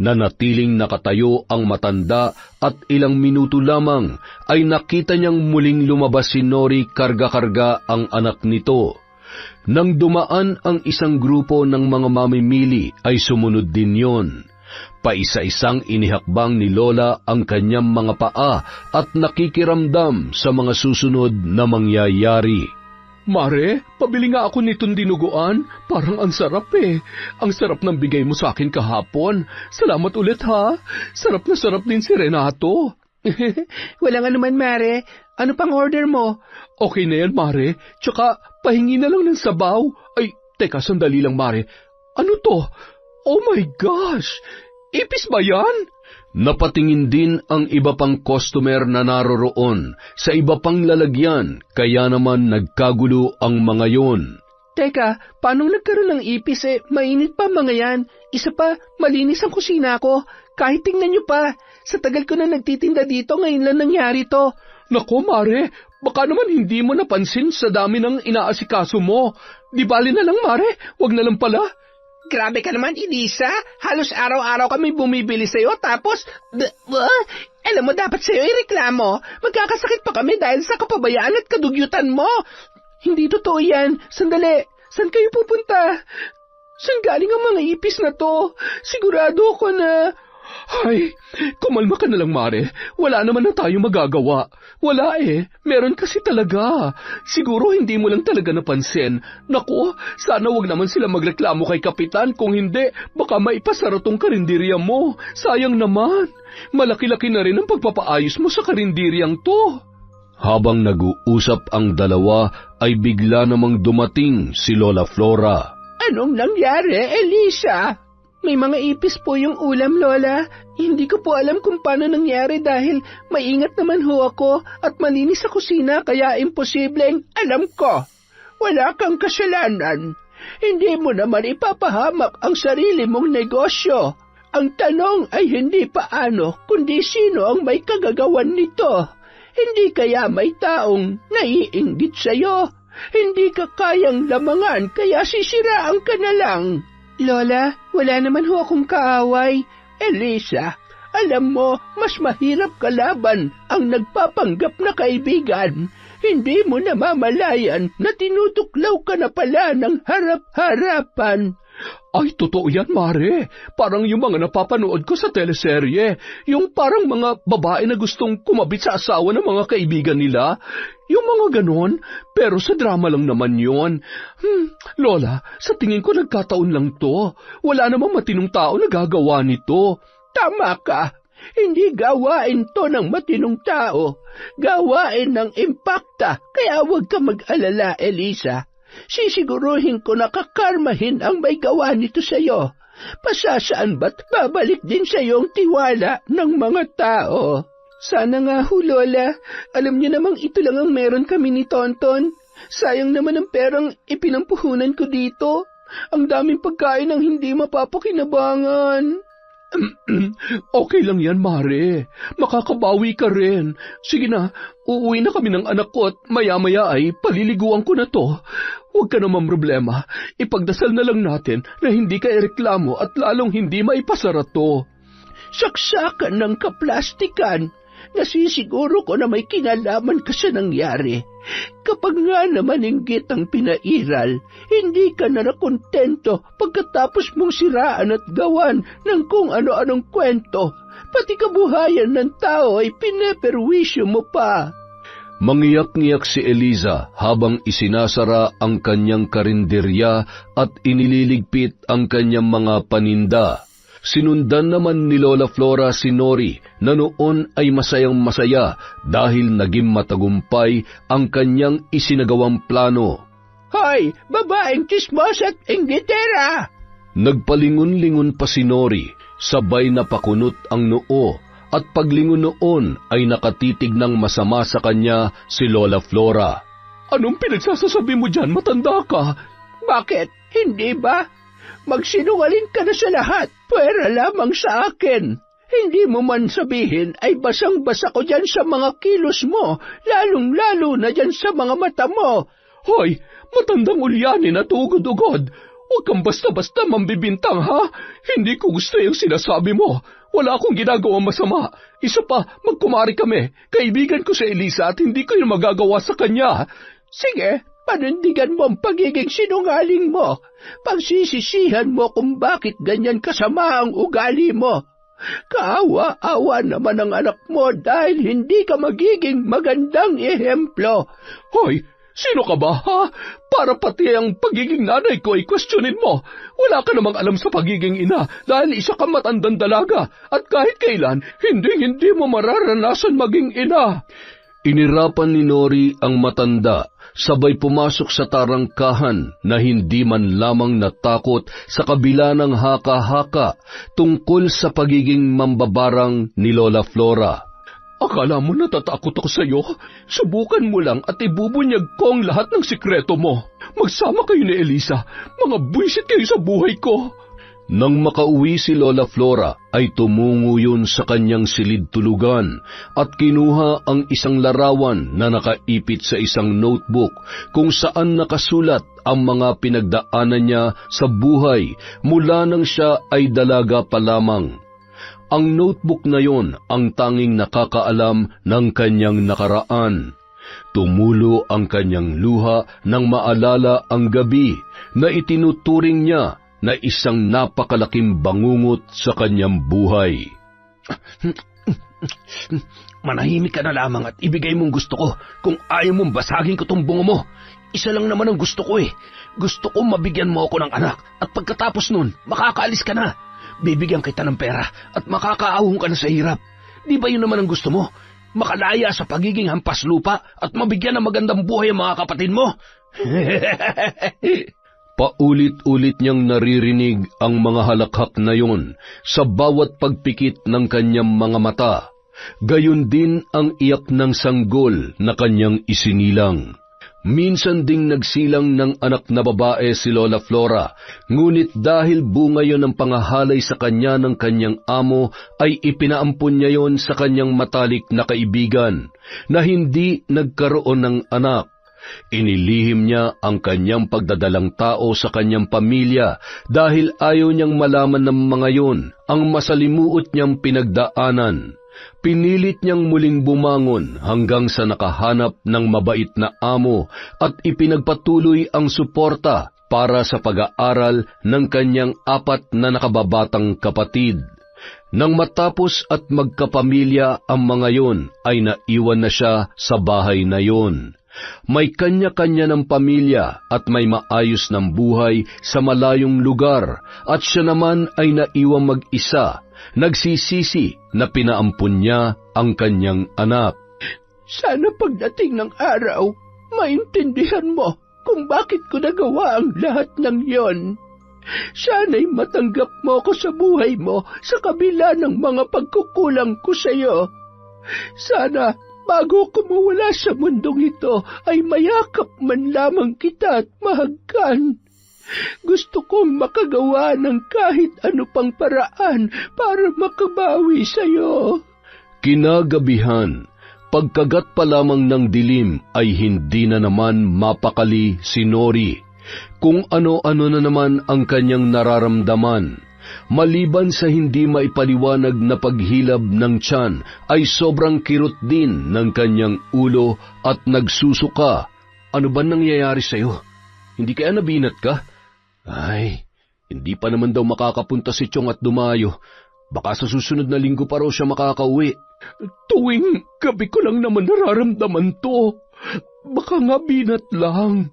Nanatiling nakatayo ang matanda at ilang minuto lamang ay nakita niyang muling lumabas si Nori karga-karga ang anak nito. Nang dumaan ang isang grupo ng mga mamimili ay sumunod din yon. Paisa-isang inihakbang ni Lola ang kanyang mga paa at nakikiramdam sa mga susunod na mangyayari. Mare, pabili nga ako nitong dinuguan. Parang ang sarap eh. Ang sarap ng bigay mo sa akin kahapon. Salamat ulit ha. Sarap na sarap din si Renato. Wala nga naman, Mare. Ano pang order mo? Okay na yan, Mare. Tsaka, pahingi na lang ng sabaw. Ay, teka, sandali lang, Mare. Ano to? Oh my gosh! Ipis ba yan? Napatingin din ang iba pang customer na naroroon sa iba pang lalagyan, kaya naman nagkagulo ang mga yon. Teka, paano nagkaroon ng ipis Mainit pa mga yan. Isa pa, malinis ang kusina ko. Kahit tingnan nyo pa, sa tagal ko na nagtitinda dito, ngayon lang nangyari to. Naku, Mare, baka naman hindi mo napansin sa dami ng inaasikaso mo. Di bali na lang, Mare, wag na lang pala. Grabe ka naman, Elisa. Halos araw-araw kami bumibili sa'yo, tapos... alam mo, dapat sa'yo ireklamo. Magkakasakit pa kami dahil sa kapabayaan at kadugyutan mo. Hindi totoo yan. Sandali, saan kayo pupunta? Saan galing ang mga ipis na to? Sigurado ako na... Ay, kumalma ka na lang, Mare. Wala naman na tayo magagawa. Wala meron kasi talaga. Siguro hindi mo lang talaga napansin. Naku, sana wag naman sila magreklamo kay Kapitan. Kung hindi, baka maipasara tong karinderya mo. Sayang naman. Malaki-laki na rin ang pagpapaayos mo sa karinderyang to. Habang nag-uusap ang dalawa, ay bigla namang dumating si Lola Flora. Anong nangyari, Elisa? May mga ipis po yung ulam, Lola. Hindi ko po alam kung paano nangyari dahil maingat naman ho ako at malinis sa kusina kaya imposibleng alam ko. Wala kang kasalanan. Hindi mo naman ipapahamak ang sarili mong negosyo. Ang tanong ay hindi paano, kundi sino ang may kagagawan nito. Hindi kaya may taong naiinggit sa'yo. Hindi ka kayang lamangan kaya sisiraan ka na lang. Lola, wala naman ho akong kaaway. Elisa, alam mo, mas mahirap kalaban ang nagpapanggap na kaibigan. Hindi mo namamalayan na tinutuklaw ka na pala ng harap-harapan. Ay, totoo yan, Mare. Parang yung mga napapanood ko sa teleserye. Yung parang mga babae na gustong kumabit sa asawa ng mga kaibigan nila. Yung mga ganon. Pero sa drama lang naman yon. Lola, sa tingin ko nagkataon lang to. Wala namang matinong tao na gagawa nito. Tama ka. Hindi gawain to ng matinong tao. Gawain ng impakta. Kaya huwag ka mag-alala, Elisa. Sisiguruhin ko na kakarmahin ang may gawa nito sa'yo. Pasasaan ba't babalik din sa'yo ang tiwala ng mga tao? Sana nga ho, Lola. Alam niyo namang ito lang ang meron kami ni Tonton. Sayang naman ang perang ipinampuhunan ko dito. Ang daming pagkain ang hindi mapapakinabangan. Okay lang yan, Mare. Makakabawi ka rin. Sige na, uuwi na kami ng anak ko at maya-maya ay paliliguan ko na to. Huwag ka naman problema. Ipagdasal na lang natin na hindi ka ireklamo at lalong hindi maipasara to. Saksakan ng kaplastikan. Nasisiguro ko na may kinalaman ka sa nangyari. Kapag nga naman inggit ang pinairal, hindi ka na nakontento pagkatapos mong siraan at gawan ng kung ano-anong kwento. Pati kabuhayan ng tao ay pineperwisyo mo pa. Mangiyak-ngiyak si Eliza habang isinasara ang kanyang karinderya at inililigpit ang kanyang mga paninda. Sinundan naman ni Lola Flora si Nori na noon ay masayang-masaya dahil naging matagumpay ang kanyang isinagawang plano. Hoy, babaeng chismos at inggitera! Nagpalingon-lingon pa si Nori, sabay na pakunot ang noo at paglingon noon ay nakatitig ng masama sa kanya si Lola Flora. Anong pinagsasasabi mo dyan, matanda ka? Bakit? Hindi ba? Magsinungaling ka na sa lahat, pwera lamang sa akin. Hindi mo man sabihin ay basang-basa ko dyan sa mga kilos mo, lalong-lalo na dyan sa mga mata mo. Hoy, matandang ulyanin at ugod-ugod. Huwag kang basta-basta mambibintang, ha? Hindi ko gusto yung sinasabi mo. Wala akong ginagawang masama. Isa pa, magkumari kami. Kaibigan ko si Elisa at hindi ko yung magagawa sa kanya. Sige, panindigan mo ang pagiging sinungaling mo. Pagsisisihan mo kung bakit ganyan kasama ang ugali mo. Kaawa-awa naman ang anak mo dahil hindi ka magiging magandang ehemplo. Hoy, sino ka ba, ha? Para pati ang pagiging nanay ko ay questionin mo. Wala ka namang alam sa pagiging ina dahil isa kang matandang dalaga at kahit kailan, hindi mo mararanasan maging ina. Inirapan ni Nori ang matanda, sabay pumasok sa tarangkahan na hindi man lamang natakot sa kabila ng haka-haka tungkol sa pagiging mambabarang ni Lola Flora. Akala mo natatakot ako sa'yo? Subukan mo lang at ibubunyag ko ang lahat ng sikreto mo. Magsama kayo ni Eliza. Mga buwisit kayo sa buhay ko. Nang makauwi si Lola Flora, ay tumungo yun sa kanyang silid-tulugan at kinuha ang isang larawan na nakaipit sa isang notebook kung saan nakasulat ang mga pinagdaanan niya sa buhay mula nang siya ay dalaga pa lamang. Ang notebook na yon ang tanging nakakaalam ng kanyang nakaraan. Tumulo ang kanyang luha nang maalala ang gabi na itinuturing niya na isang napakalaking bangungot sa kanyang buhay. Manahimik ka na lamang at ibigay mong gusto ko. Kung ayaw mong basagin ko tong bungo mo, isa lang naman ang gusto ko eh. Gusto ko mabigyan mo ako ng anak at pagkatapos nun, makakaalis ka na. Bibigyan kita ng pera at makakaahon ka na sa hirap. Di ba yun naman ang gusto mo? Makalaya sa pagiging hampas lupa at mabigyan ng magandang buhay ang mga kapatid mo? Paulit-ulit niyang naririnig ang mga halakhak na yon sa bawat pagpikit ng kanyang mga mata. Gayon din ang iyak ng sanggol na kanyang isinilang. Minsan ding nagsilang ng anak na babae si Lola Flora, ngunit dahil bunga yon ng pangahalay sa kanya ng kanyang amo, ay ipinaampun niya yon sa kanyang matalik na kaibigan, na hindi nagkaroon ng anak. Inilihim niya ang kanyang pagdadalang tao sa kanyang pamilya dahil ayaw niyang malaman ng mga yon ang masalimuot niyang pinagdaanan. Pinilit niyang muling bumangon hanggang sa nakahanap ng mabait na amo at ipinagpatuloy ang suporta para sa pag-aaral ng kanyang 4 na nakababatang kapatid. Nang matapos at magkapamilya ang mga yon, ay naiwan na siya sa bahay na yon. May kanya-kanya ng pamilya at may maayos ng buhay sa malayong lugar at siya naman ay naiwang mag-isa, nagsisisi na pinaampun niya ang kanyang anak. Sana pagdating ng araw, maintindihan mo kung bakit ko nagawa ang lahat ng yon. Sana'y matanggap mo ko sa buhay mo sa kabila ng mga pagkukulang ko sa iyo. Sana bago ko mawala sa mundong ito, ay mayakap man lamang kita at mahagkan. Gusto kong makagawa ng kahit ano pang paraan para makabawi sa iyo. Kinagabihan, pagkagat pa lamang ng dilim ay hindi na naman mapakali si Nori. Kung ano-ano na naman ang kanyang nararamdaman. Maliban sa hindi maipaliwanag na paghilab ng tiyan, ay sobrang kirot din ng kanyang ulo at nagsusuka. Ano ba nangyayari sa'yo? Hindi kaya nabinat ka? Ay, hindi pa naman daw makakapunta si Chong at Dumayo. Baka sa susunod na linggo pa raw siya makakauwi. Tuwing gabi ko lang naman nararamdaman to. Baka nga binat lang.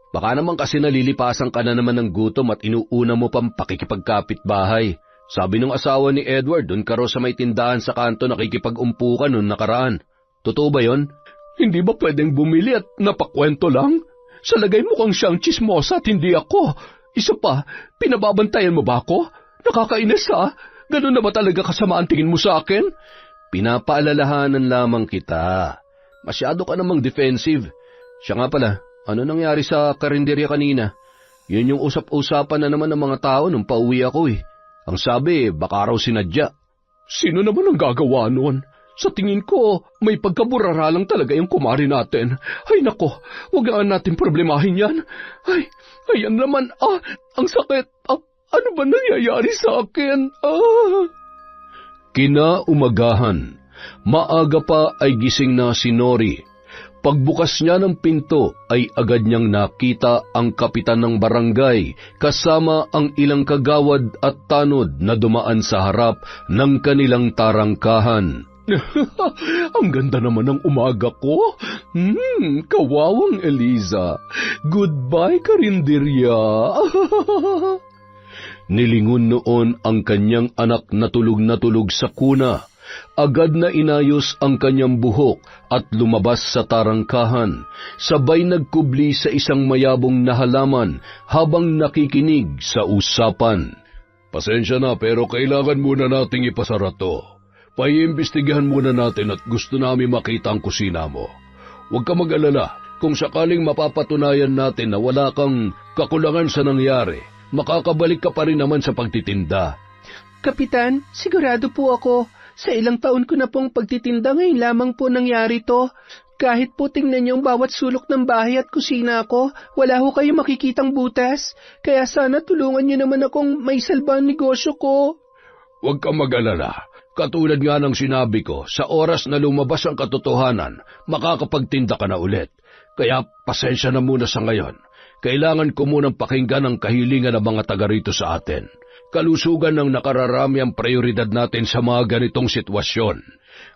Baka naman kasi nalilipasan ka na naman ng gutom at inuuna mo pang pakikipagkapit bahay. Sabi ng asawa ni Edward, doon ka raw sa may tindahan sa kanto nakikipag-umpukan noong nakaraan. Totoo ba yon? Hindi ba pwedeng bumili at napakwento lang? Sa lagay mo kang siyang chismosa at hindi ako. Isa pa, pinababantayan mo ba ako? Nakakainis ha? Ganun na ba talaga kasama ang tingin mo sa akin? Pinapaalalahanan lamang kita. Masyado ka namang defensive. Siya nga pala, ano nangyari sa karinderya kanina? Yun yung usap-usapan na naman ng mga tao nung pauwi ako eh. Ang sabi, baka raw sinadya. Sino naman ang gagawa nun? Sa tingin ko, may pagkaburara lang talaga yung kumari natin. Ay nako, huwag nga natin problemahin yan. Ay, ayan naman, ang sakit. Ano ba nangyayari sa akin? Kinaumagahan, maaga pa ay gising na si Nori. Pagbukas niya ng pinto ay agad niyang nakita ang kapitan ng barangay kasama ang ilang kagawad at tanod na dumaan sa harap ng kanilang tarangkahan. Ang ganda naman ng umaga ko. Kawawang Eliza. Goodbye, karinderya. Nilingon noon ang kanyang anak na tulog sa kuna. Agad na inayos ang kanyang buhok at lumabas sa tarangkahan, sabay nagkubli sa isang mayabong na halaman habang nakikinig sa usapan. Pasensya na pero kailangan muna nating ipasara to. Paiimbestigahan muna natin at gusto namin makita ang kusina mo. Huwag ka mag-alala, kung sakaling mapapatunayan natin na wala kang kakulangan sa nangyari, makakabalik ka pa rin naman sa pagtitinda. Kapitan, sigurado po ako. Sa ilang taon ko na pong pagtitinda ngayon lamang po nangyari to. Kahit po tingnan niyo ang bawat sulok ng bahay at kusina ko, wala ho kayo makikitang butas. Kaya sana tulungan niyo naman akong may salba ang negosyo ko. Huwag kang mag-alala. Katulad nga ng sinabi ko, sa oras na lumabas ang katotohanan, makakapagtinda ka na ulit. Kaya pasensya na muna sa ngayon. Kailangan ko munang pakinggan ang kahilingan ng mga taga rito sa atin. Kalusugan ng nakararami ang prioridad natin sa mga ganitong sitwasyon.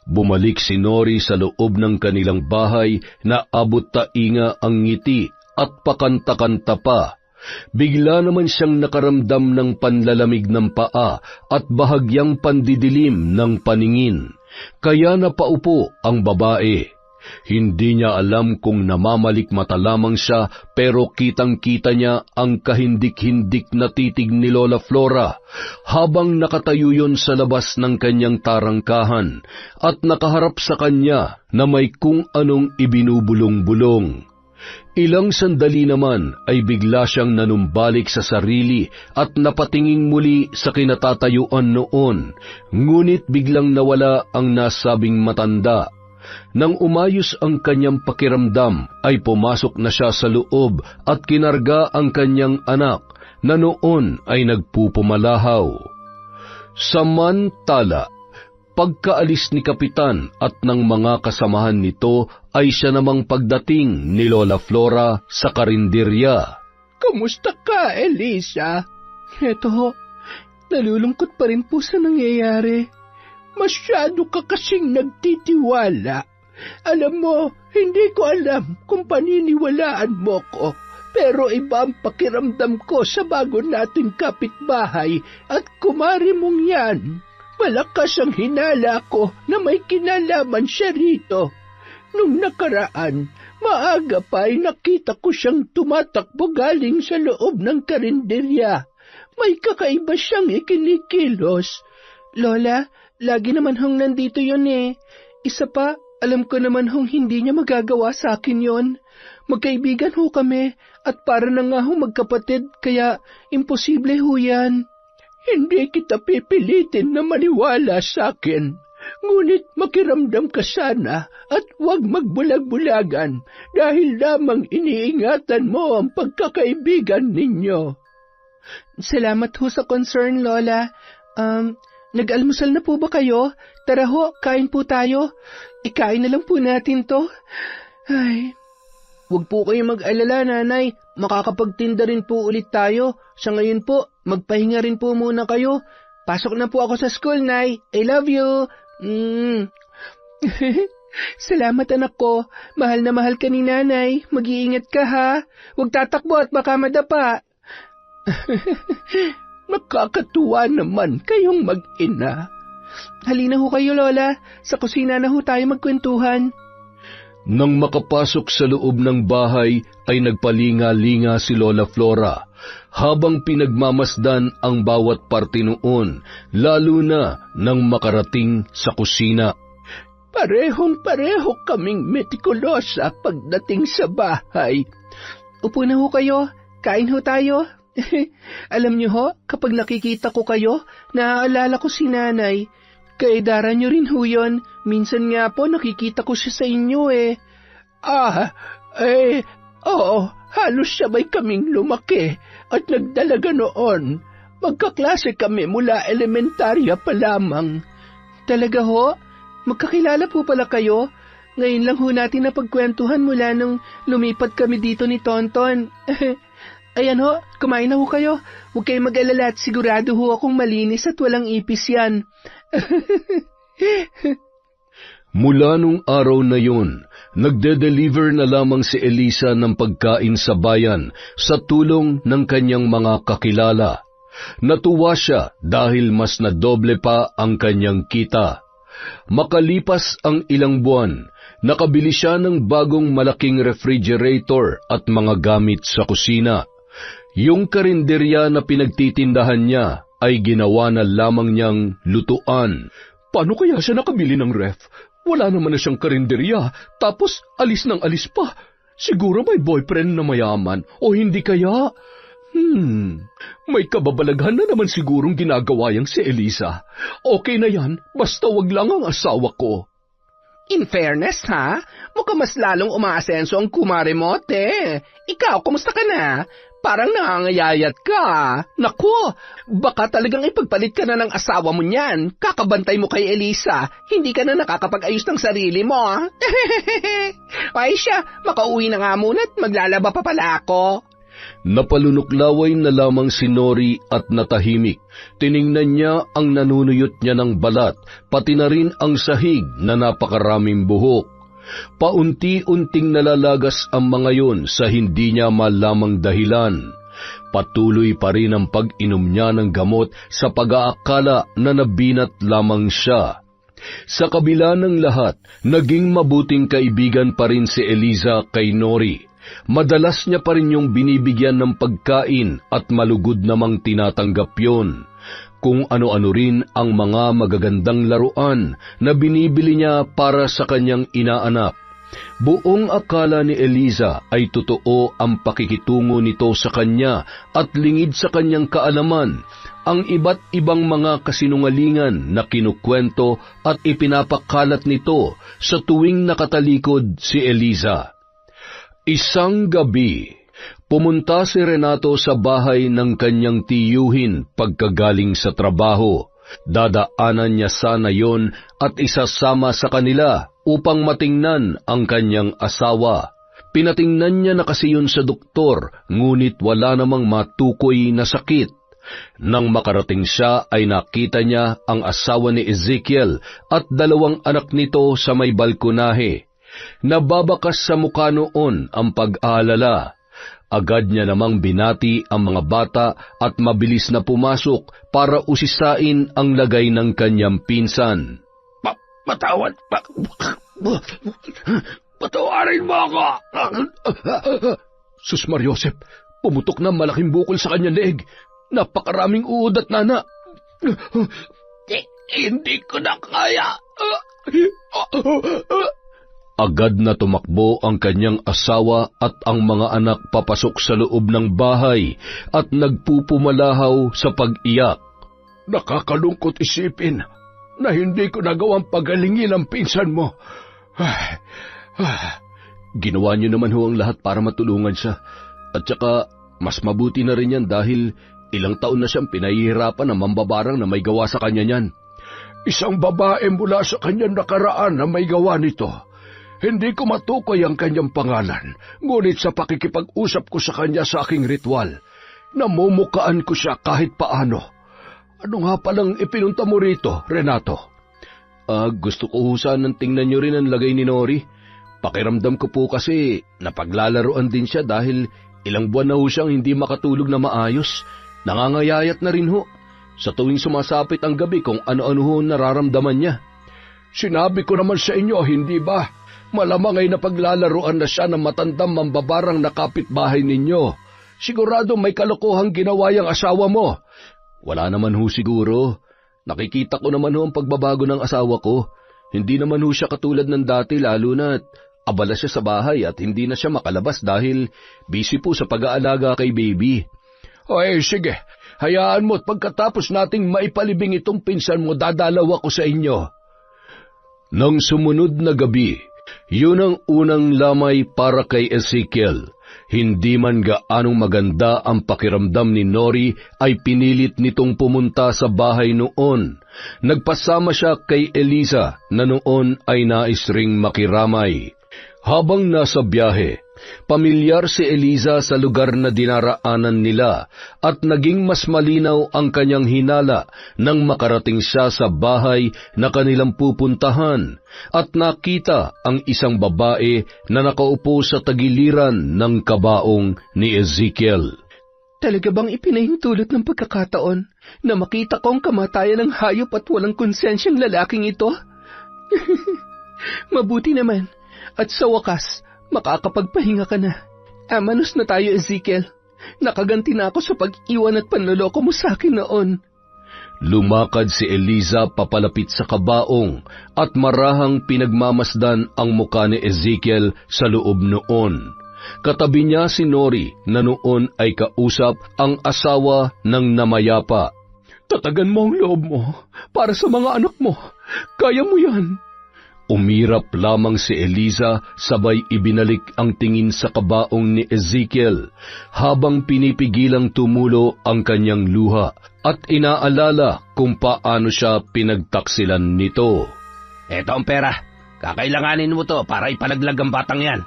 Bumalik si Nori sa loob ng kanilang bahay na abot tainga ang ngiti at pakanta-kanta pa. Bigla naman siyang nakaramdam ng panlalamig ng paa at bahagyang pandidilim ng paningin. Kaya napaupo ang babae. Hindi niya alam kung namamalikmata lamang siya pero kitang-kita niya ang kahindik-hindik na titig ni Lola Flora habang nakatayo yun sa labas ng kanyang tarangkahan at nakaharap sa kanya na may kung anong ibinubulong-bulong. Ilang sandali naman ay bigla siyang nanumbalik sa sarili at napatingin muli sa kinatatayuan noon, ngunit biglang nawala ang nasabing matanda. Nang umayos ang kanyang pakiramdam, ay pumasok na siya sa loob at kinarga ang kanyang anak na noon ay nagpupumalahaw. Samantala, pagkaalis ni Kapitan at ng mga kasamahan nito ay siya namang pagdating ni Lola Flora sa karinderya. Kumusta ka, Elisa? Eto ho, nalulungkot pa rin po sa nangyayari. Masyado ka kasing nagtitiwala. Alam mo, hindi ko alam kung paniniwalaan mo ko, pero iba ang pakiramdam ko sa bago nating kapitbahay at kumari mong yan. Malakas ang hinala ko na may kinalaman siya rito. Nung nakaraan, maaga pa ay nakita ko siyang tumatakbo galing sa loob ng karinderya. May kakaiba siyang ikinikilos. Lola, lagi naman hong nandito yun eh. Isa pa, alam ko naman hong hindi niya magagawa sa akin yon. Magkaibigan ho kami at para na nga hong magkapatid kaya imposible ho yan. Hindi kita pipilitin na maniwala sa akin. Ngunit makiramdam ka sana at huwag magbulag-bulagan dahil lamang iniingatan mo ang pagkakaibigan ninyo. Salamat ho sa concern, Lola. Nag-almusal na po ba kayo? Tara ho, kain po tayo. Ikain na lang po natin to. Ay, huwag po kayong mag-alala, Nanay. Makakapagtinda rin po ulit tayo. Sa ngayon po, magpahinga rin po muna kayo. Pasok na po ako sa school, Nay. I love you. Salamat, anak ko. Mahal na mahal ka ni Nanay. Mag-iingat ka, ha? Huwag tatakbo at baka madapa. Nakakatuwa naman kayong mag-ina. Halina ho kayo, Lola. Sa kusina na ho tayo magkwentuhan. Nang makapasok sa loob ng bahay, ay nagpalinga-linga si Lola Flora, habang pinagmamasdan ang bawat parte noon, lalo na nang makarating sa kusina. Parehong-pareho kaming metikulosa pagdating sa bahay. Upo na ho kayo. Kain ho tayo. Alam niyo ho, kapag nakikita ko kayo, naaalala ko si Nanay. Kaedara niyo rin ho yun. Minsan nga po nakikita ko siya sa inyo eh. Oo, halos sabay kaming lumaki at nagdalaga noon. Magkaklase kami mula elementarya pa lamang. Talaga ho? Magkakilala po pala kayo? Ngayon lang ho natin napagkwentuhan mula nung lumipat kami dito ni Tonton. Ayan ho, kumain na ho kayo. Huwag kayong mag-alala at sigurado ho akong malinis at walang ipis yan. Mula nung araw na yun, nagde-deliver na lamang si Elisa ng pagkain sa bayan sa tulong ng kanyang mga kakilala. Natuwa siya dahil mas nadoble pa ang kanyang kita. Makalipas ang ilang buwan, nakabili siya ng bagong malaking refrigerator at mga gamit sa kusina. Yung karinderya na pinagtitindahan niya ay ginawa na lamang niyang lutuan. Paano kaya siya nakabili ng ref? Wala naman na siyang karinderya, tapos alis ng alis pa. Siguro may boyfriend na mayaman, o hindi kaya... May kababalaghan na naman sigurong ginagawa yang si Eliza. Okay na yan, basta wag lang ang asawa ko. In fairness, ha? Mukhang mas lalong umaasenso ang kumare mo, te. Ikaw, kumusta ka na? Parang nangangayayat ka. Naku, baka talagang ipagpalit ka na ng asawa mo niyan. Kakabantay mo kay Eliza. Hindi ka na nakakapag-ayos ng sarili mo. Ay siya, makauwi na nga muna at maglalaba pa pala ako. Napalunuklaway na lamang si Nori at natahimik. Tiningnan niya ang nanunuyot niya ng balat, pati na rin ang sahig na napakaraming buhok. Paunti-unting nalalagas ang mga yon sa hindi niya malamang dahilan. Patuloy pa rin ang pag-inom niya ng gamot sa pag-aakala na nabinat lamang siya. Sa kabila ng lahat, naging mabuting kaibigan pa rin si Eliza kay Nori. Madalas niya pa rin yung binibigyan ng pagkain at malugod namang tinatanggap yon. Kung ano-ano rin ang mga magagandang laruan na binibili niya para sa kanyang inaanak. Buong akala ni Eliza ay totoo ang pakikitungo nito sa kanya at lingid sa kanyang kaalaman ang iba't ibang mga kasinungalingan na kinukwento at ipinapakalat nito sa tuwing nakatalikod si Eliza. Isang gabi, pumunta si Renato sa bahay ng kanyang tiyuhin pagkagaling sa trabaho. Dadaanan niya sana yon at isasama sa kanila upang matingnan ang kanyang asawa. Pinatingnan niya na kasi yun sa doktor, ngunit wala namang matukoy na sakit. Nang makarating siya ay nakita niya ang asawa ni Ezekiel at 2 anak nito sa may balkonahe. Nababakas sa mukha noon ang pag-aalala. Agad niya namang binati ang mga bata at mabilis na pumasok para usisain ang lagay ng kanyang pinsan. Patawarin mo ako! Sus Mariosep, pumutok na malaking bukol sa kanyang leeg. Napakaraming uod at nana. Hindi ko na kaya. Agad na tumakbo ang kanyang asawa at ang mga anak papasok sa loob ng bahay at nagpupumalahaw sa pag-iyak. Nakakalungkot isipin na hindi ko nagawang pagalingin ang pinsan mo. Ginawa niyo naman ho ang lahat para matulungan siya. At saka, mas mabuti na rin yan dahil ilang taon na siyang pinahihirapan ng mambabarang na may gawa sa kanya niyan. Isang babae mula sa kanyang nakaraan na may gawa nito. Hindi ko matukoy ang kanyang pangalan, ngunit sa pakikipag-usap ko sa kanya sa aking ritual, namumukaan ko siya kahit paano. Ano nga palang ipinunta mo rito, Renato? Gusto ko ho sanang tingnan niyo rin ang lagay ni Nori. Pakiramdam ko po kasi napaglalaroan din siya dahil ilang buwan na ho siyang hindi makatulog na maayos. Nangangayayat na rin ho. Sa tuwing sumasapit ang gabi kung ano-ano ho nararamdaman niya. Sinabi ko naman sa inyo, hindi ba? Malamang ay napaglalaroan na siya ng matandang mambabarang na kapitbahay ninyo. Sigurado may kalokohang ginawa yung asawa mo. Wala naman ho siguro. Nakikita ko naman ho ang pagbabago ng asawa ko. Hindi naman ho siya katulad ng dati lalo na't abala siya sa bahay at hindi na siya makalabas dahil busy po sa pag-aalaga kay baby. Ay, sige. Hayaan mo at pagkatapos nating maipalibing itong pinsan mo, dadalaw ako sa inyo. Nang sumunod na gabi, yun ang unang lamay para kay Ezekiel. Hindi man gaanong maganda ang pakiramdam ni Nori ay pinilit nitong pumunta sa bahay noon. Nagpasama siya kay Eliza na noon ay nais ring makiramay. Habang nasa biyahe, pamilyar si Eliza sa lugar na dinaraanan nila at naging mas malinaw ang kanyang hinala nang makarating siya sa bahay na kanilang pupuntahan at nakita ang isang babae na nakaupo sa tagiliran ng kabaong ni Ezekiel. Talaga bang ipinahintulot ng pagkakataon na makita ko ang kamatayan ng hayop at walang konsensyang lalaking ito? Mabuti naman. At sa wakas, makakapagpahinga ka na. Amanos na tayo, Ezekiel. Nakaganti na ako sa pag-iwan at panloloko mo sa akin noon. Lumakad si Eliza papalapit sa kabaong at marahang pinagmamasdan ang muka ni Ezekiel sa loob noon. Katabi niya si Nori na noon ay kausap ang asawa ng namayapa. Tatagan mo ang loob mo para sa mga anak mo. Kaya mo yan. Umirap lamang si Eliza sabay ibinalik ang tingin sa kabaong ni Ezekiel habang pinipigilang tumulo ang kanyang luha at inaalala kung paano siya pinagtaksilan nito. Eto ang pera. Kakailanganin mo to para ipalaglag ang batang yan.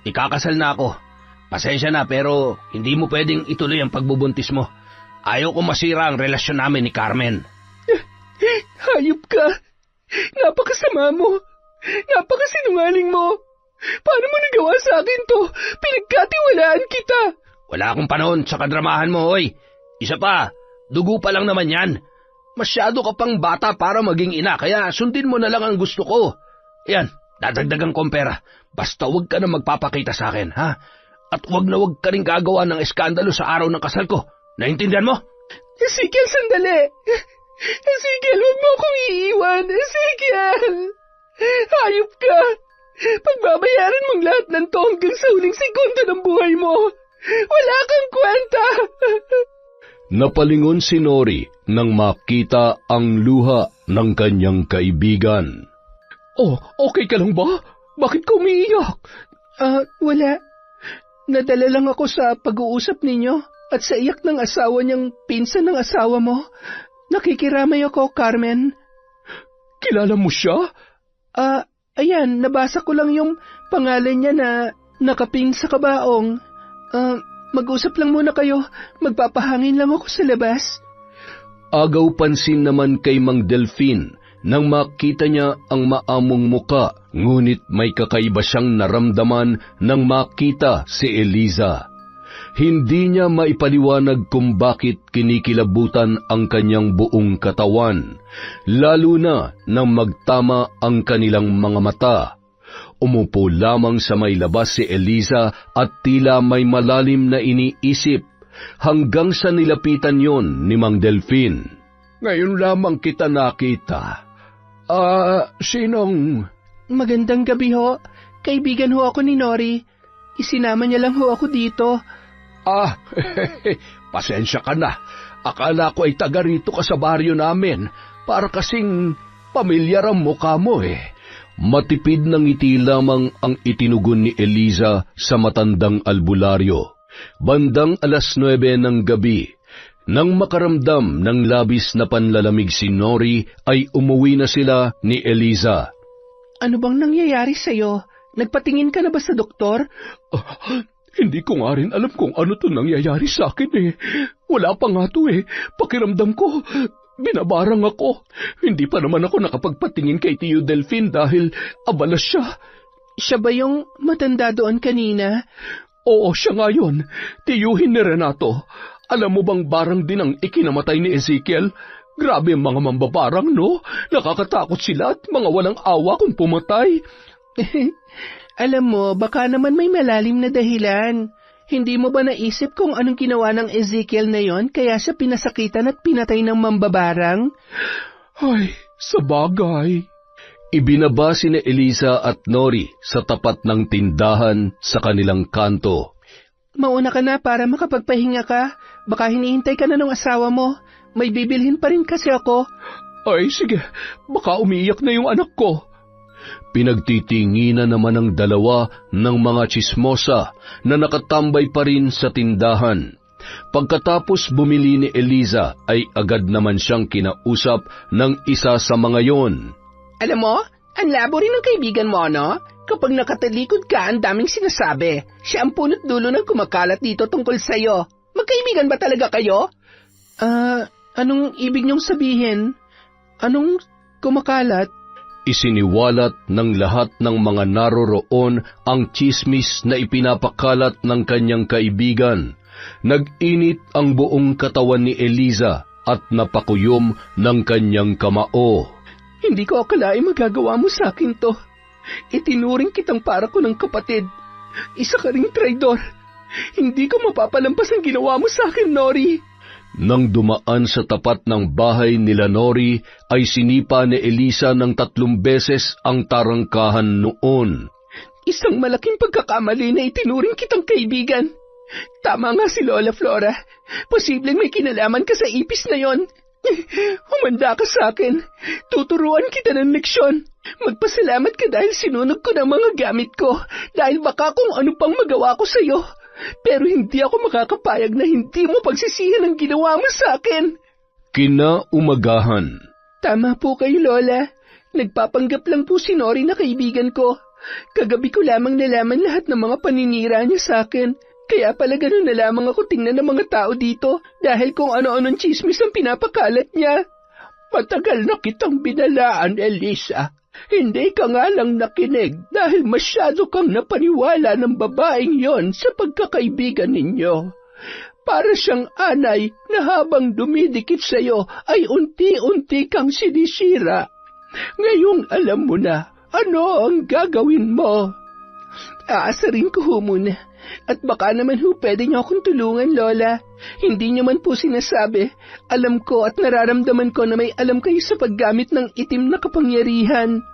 Ikakasal na ako. Pasensya na pero hindi mo pwedeng ituloy ang pagbubuntis mo. Ayaw ko masira ang relasyon namin ni Carmen. Hayop ka. Napakasama mo. Napakasinungaling mo. Paano mo nagawa sa akin to? Pinagkatiwalaan kita. Wala akong panahon sa kadramahan mo, hoy. Isa pa, dugo pa lang naman yan. Masyado ka pang bata para maging ina, kaya sundin mo na lang ang gusto ko. Yan, dadagdagan ko ang pera. Basta huwag ka na magpapakita sa akin, ha? At huwag na huwag ka rin gagawa ng eskandalo sa araw ng kasal ko. Naintindihan mo? Ezekiel, sandali. Ezekiel, huwag mo akong iiwan. Ezekiel! Hayop ka! Pagbabayaran mong lahat ng to hanggang sa huling segundo ng buhay mo. Wala kang kwenta. Napalingon si Nori nang makita ang luha ng kanyang kaibigan. Oh, okay ka lang ba? Bakit ka umiiyak? Wala. Nadala lang ako sa pag-uusap ninyo at sa iyak ng asawa niyang pinsan ng asawa mo. Nakikiramay ako, Carmen. Kilala mo siya? Ayan, nabasa ko lang yung pangalan niya na nakaping sa kabaong. Mag-usap lang muna kayo. Magpapahangin lang ako sa labas. Agaw pansin naman kay Mang Delfin nang makita niya ang maamong muka, ngunit may kakaiba siyang naramdaman nang makita si Eliza. Hindi niya maipaliwanag kung bakit kinikilabutan ang kanyang buong katawan, lalo na nang magtama ang kanilang mga mata. Umupo lamang sa may labas si Eliza at tila may malalim na iniisip hanggang sa nilapitan yon ni Mang Delfin. Ngayon lamang kita nakita. Sinong... Magandang gabi ho. Kaibigan ho ako ni Nori. Isinama niya lang ho ako dito. Pasensya ka na. Akala ko ay taga rito ka sa baryo namin para kasing pamilyar ang mukha mo eh. Matipid ng ngiti lamang ang itinugon ni Eliza sa matandang albularyo. Bandang 9:00 ng gabi, nang makaramdam ng labis na panlalamig si Nori, ay umuwi na sila ni Eliza. Ano bang nangyayari sa'yo? Nagpatingin ka na ba sa doktor? Hindi ko nga rin alam kung ano to nangyayari sa akin eh. Wala pa nga to eh. Pakiramdam ko, binabarang ako. Hindi pa naman ako nakapagpatingin kay Tio Delfin dahil abala siya. Siya ba yung matanda doon kanina? Oo, siya nga yun. Tiyuhin ni Renato. Alam mo bang barang din ang ikinamatay ni Ezekiel? Grabe ang mga mambabarang, no? Nakakatakot sila at mga walang awa kung pumatay. Alam mo, baka naman may malalim na dahilan. Hindi mo ba naisip kung anong ginawa ng Ezekiel na yon kaya siya pinasakitan at pinatay ng mambabarang? Ay, sa bagay. Ibinaba si Eliza at Nori sa tapat ng tindahan sa kanilang kanto. Mauna ka na para makapagpahinga ka. Baka hinihintay ka na ng asawa mo. May bibilhin pa rin kasi ako. Ay, sige. Baka umiiyak na yung anak ko. Pinagtitinginan naman ng dalawa ng mga tsismosa na nakatambay pa rin sa tindahan. Pagkatapos bumili ni Eliza ay agad naman siyang kinausap ng isa sa mga yon. Alam mo, ang labo rin ng kaibigan mo, no? Kapag nakatalikod ka, ang daming sinasabi. Siya ang punot dulo ng kumakalat dito tungkol sa'yo. Magkaibigan ba talaga kayo? Anong ibig niyong sabihin? Anong kumakalat? Isiniwalat ng lahat ng mga naroroon ang tsismis na ipinapakalat ng kanyang kaibigan. Nag-init ang buong katawan ni Eliza at napakuyom ng kanyang kamao. Hindi ko akalaing magagawa mo sa akin to. Itinuring kitang para ko ng kapatid. Isa ka ring traidor. Hindi ko mapapalampas ang ginawa mo sa akin, Nori. Nang dumaan sa tapat ng bahay nila Nori, ay sinipa ni Elisa ng 3 beses ang tarangkahan noon. Isang malaking pagkakamali na itinuring kitang kaibigan. Tama nga si Lola Flora. Posibleng may kinalaman ka sa ipis na yon. Humanda ka sa akin. Tuturuan kita ng leksyon. Magpasalamat ka dahil sinunog ko ng mga gamit ko. Dahil baka kung ano pang magawa ko sa'yo. Pero hindi ako makakapayag na hindi mo pagsisihan ang ginawa mo sa akin. Kinaumagahan. Tama po kayo, Lola. Nagpapanggap lang po si Nori na kaibigan ko. Kagabi ko lamang nalaman lahat ng mga paninira niya sa akin. Kaya pala ganun na lamang ako tingnan ng mga tao dito dahil kung ano-anong chismis ang pinapakalat niya. Matagal na kitang binalaan, Elisa. Hindi ka nga lang nakinig dahil masyado kang napaniwala ng babaeng yon sa pagkakaibigan ninyo. Para siyang anay na habang dumidikit sa'yo ay unti-unti kang sinisira. Ngayong alam mo na ano ang gagawin mo. Aasarin ko ho muna. At baka naman ho pwede niyo akong tulungan, Lola. Hindi niyo man po sinasabi. Alam ko at nararamdaman ko na may alam kayo sa paggamit ng itim na kapangyarihan.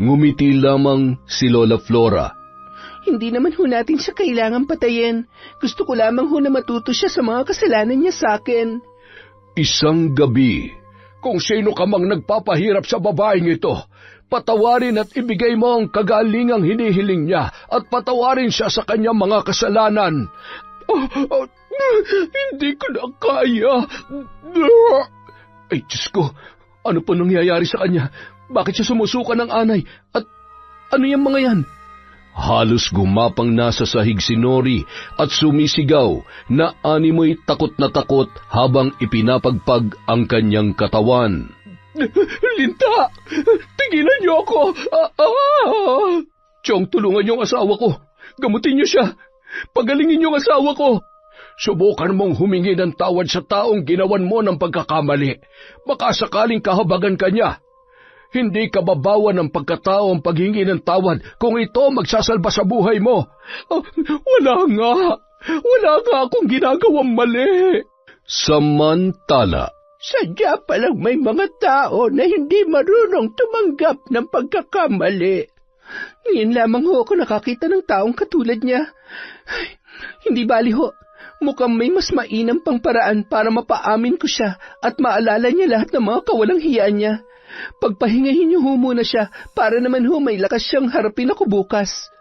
Ngumiti lamang si Lola Flora. Hindi naman ho natin siya kailangan patayin. Gusto ko lamang ho na matuto siya sa mga kasalanan niya sa akin. Isang gabi, Kung sino ka mang nagpapahirap sa babaeng ito, patawarin at ibigay mo ang kagalingang hinihiling niya at patawarin siya sa kanyang mga kasalanan. Hindi ko na kaya. Ay, Diyos ko, ano pa nangyayari sa kanya? Bakit siya sumusuka ng anay? At ano yung mga yan? halos gumapang na sa sahig si Nori at sumisigaw na animoy takot na takot habang ipinapagpag ang kanyang katawan. Linta! Tigilan niyo ako! Chong, tulungan niyo ang asawa ko. Gamutin niyo siya. Pagalingin niyo ang asawa ko. Subukan mong humingi ng tawad sa taong ginawan mo ng pagkakamali. Baka sakaling kahabagan ka niya. Hindi ka babawan ng pagkatao ang paghingi ng tawad kung ito magsasalba sa buhay mo. Wala nga akong ginagawang mali. Samantala, sadya palang may mga tao na hindi marunong tumanggap ng pagkakamali. Ngayon lamang ho ako nakakita ng taong katulad niya. Ay, hindi bali ho. Mukhang may mas mainam pang paraan para mapaamin ko siya at maalala niya lahat ng mga kawalang hiya niya. Pagpahingahin niyo ho muna siya para naman ho may lakas siyang harapin ako bukas.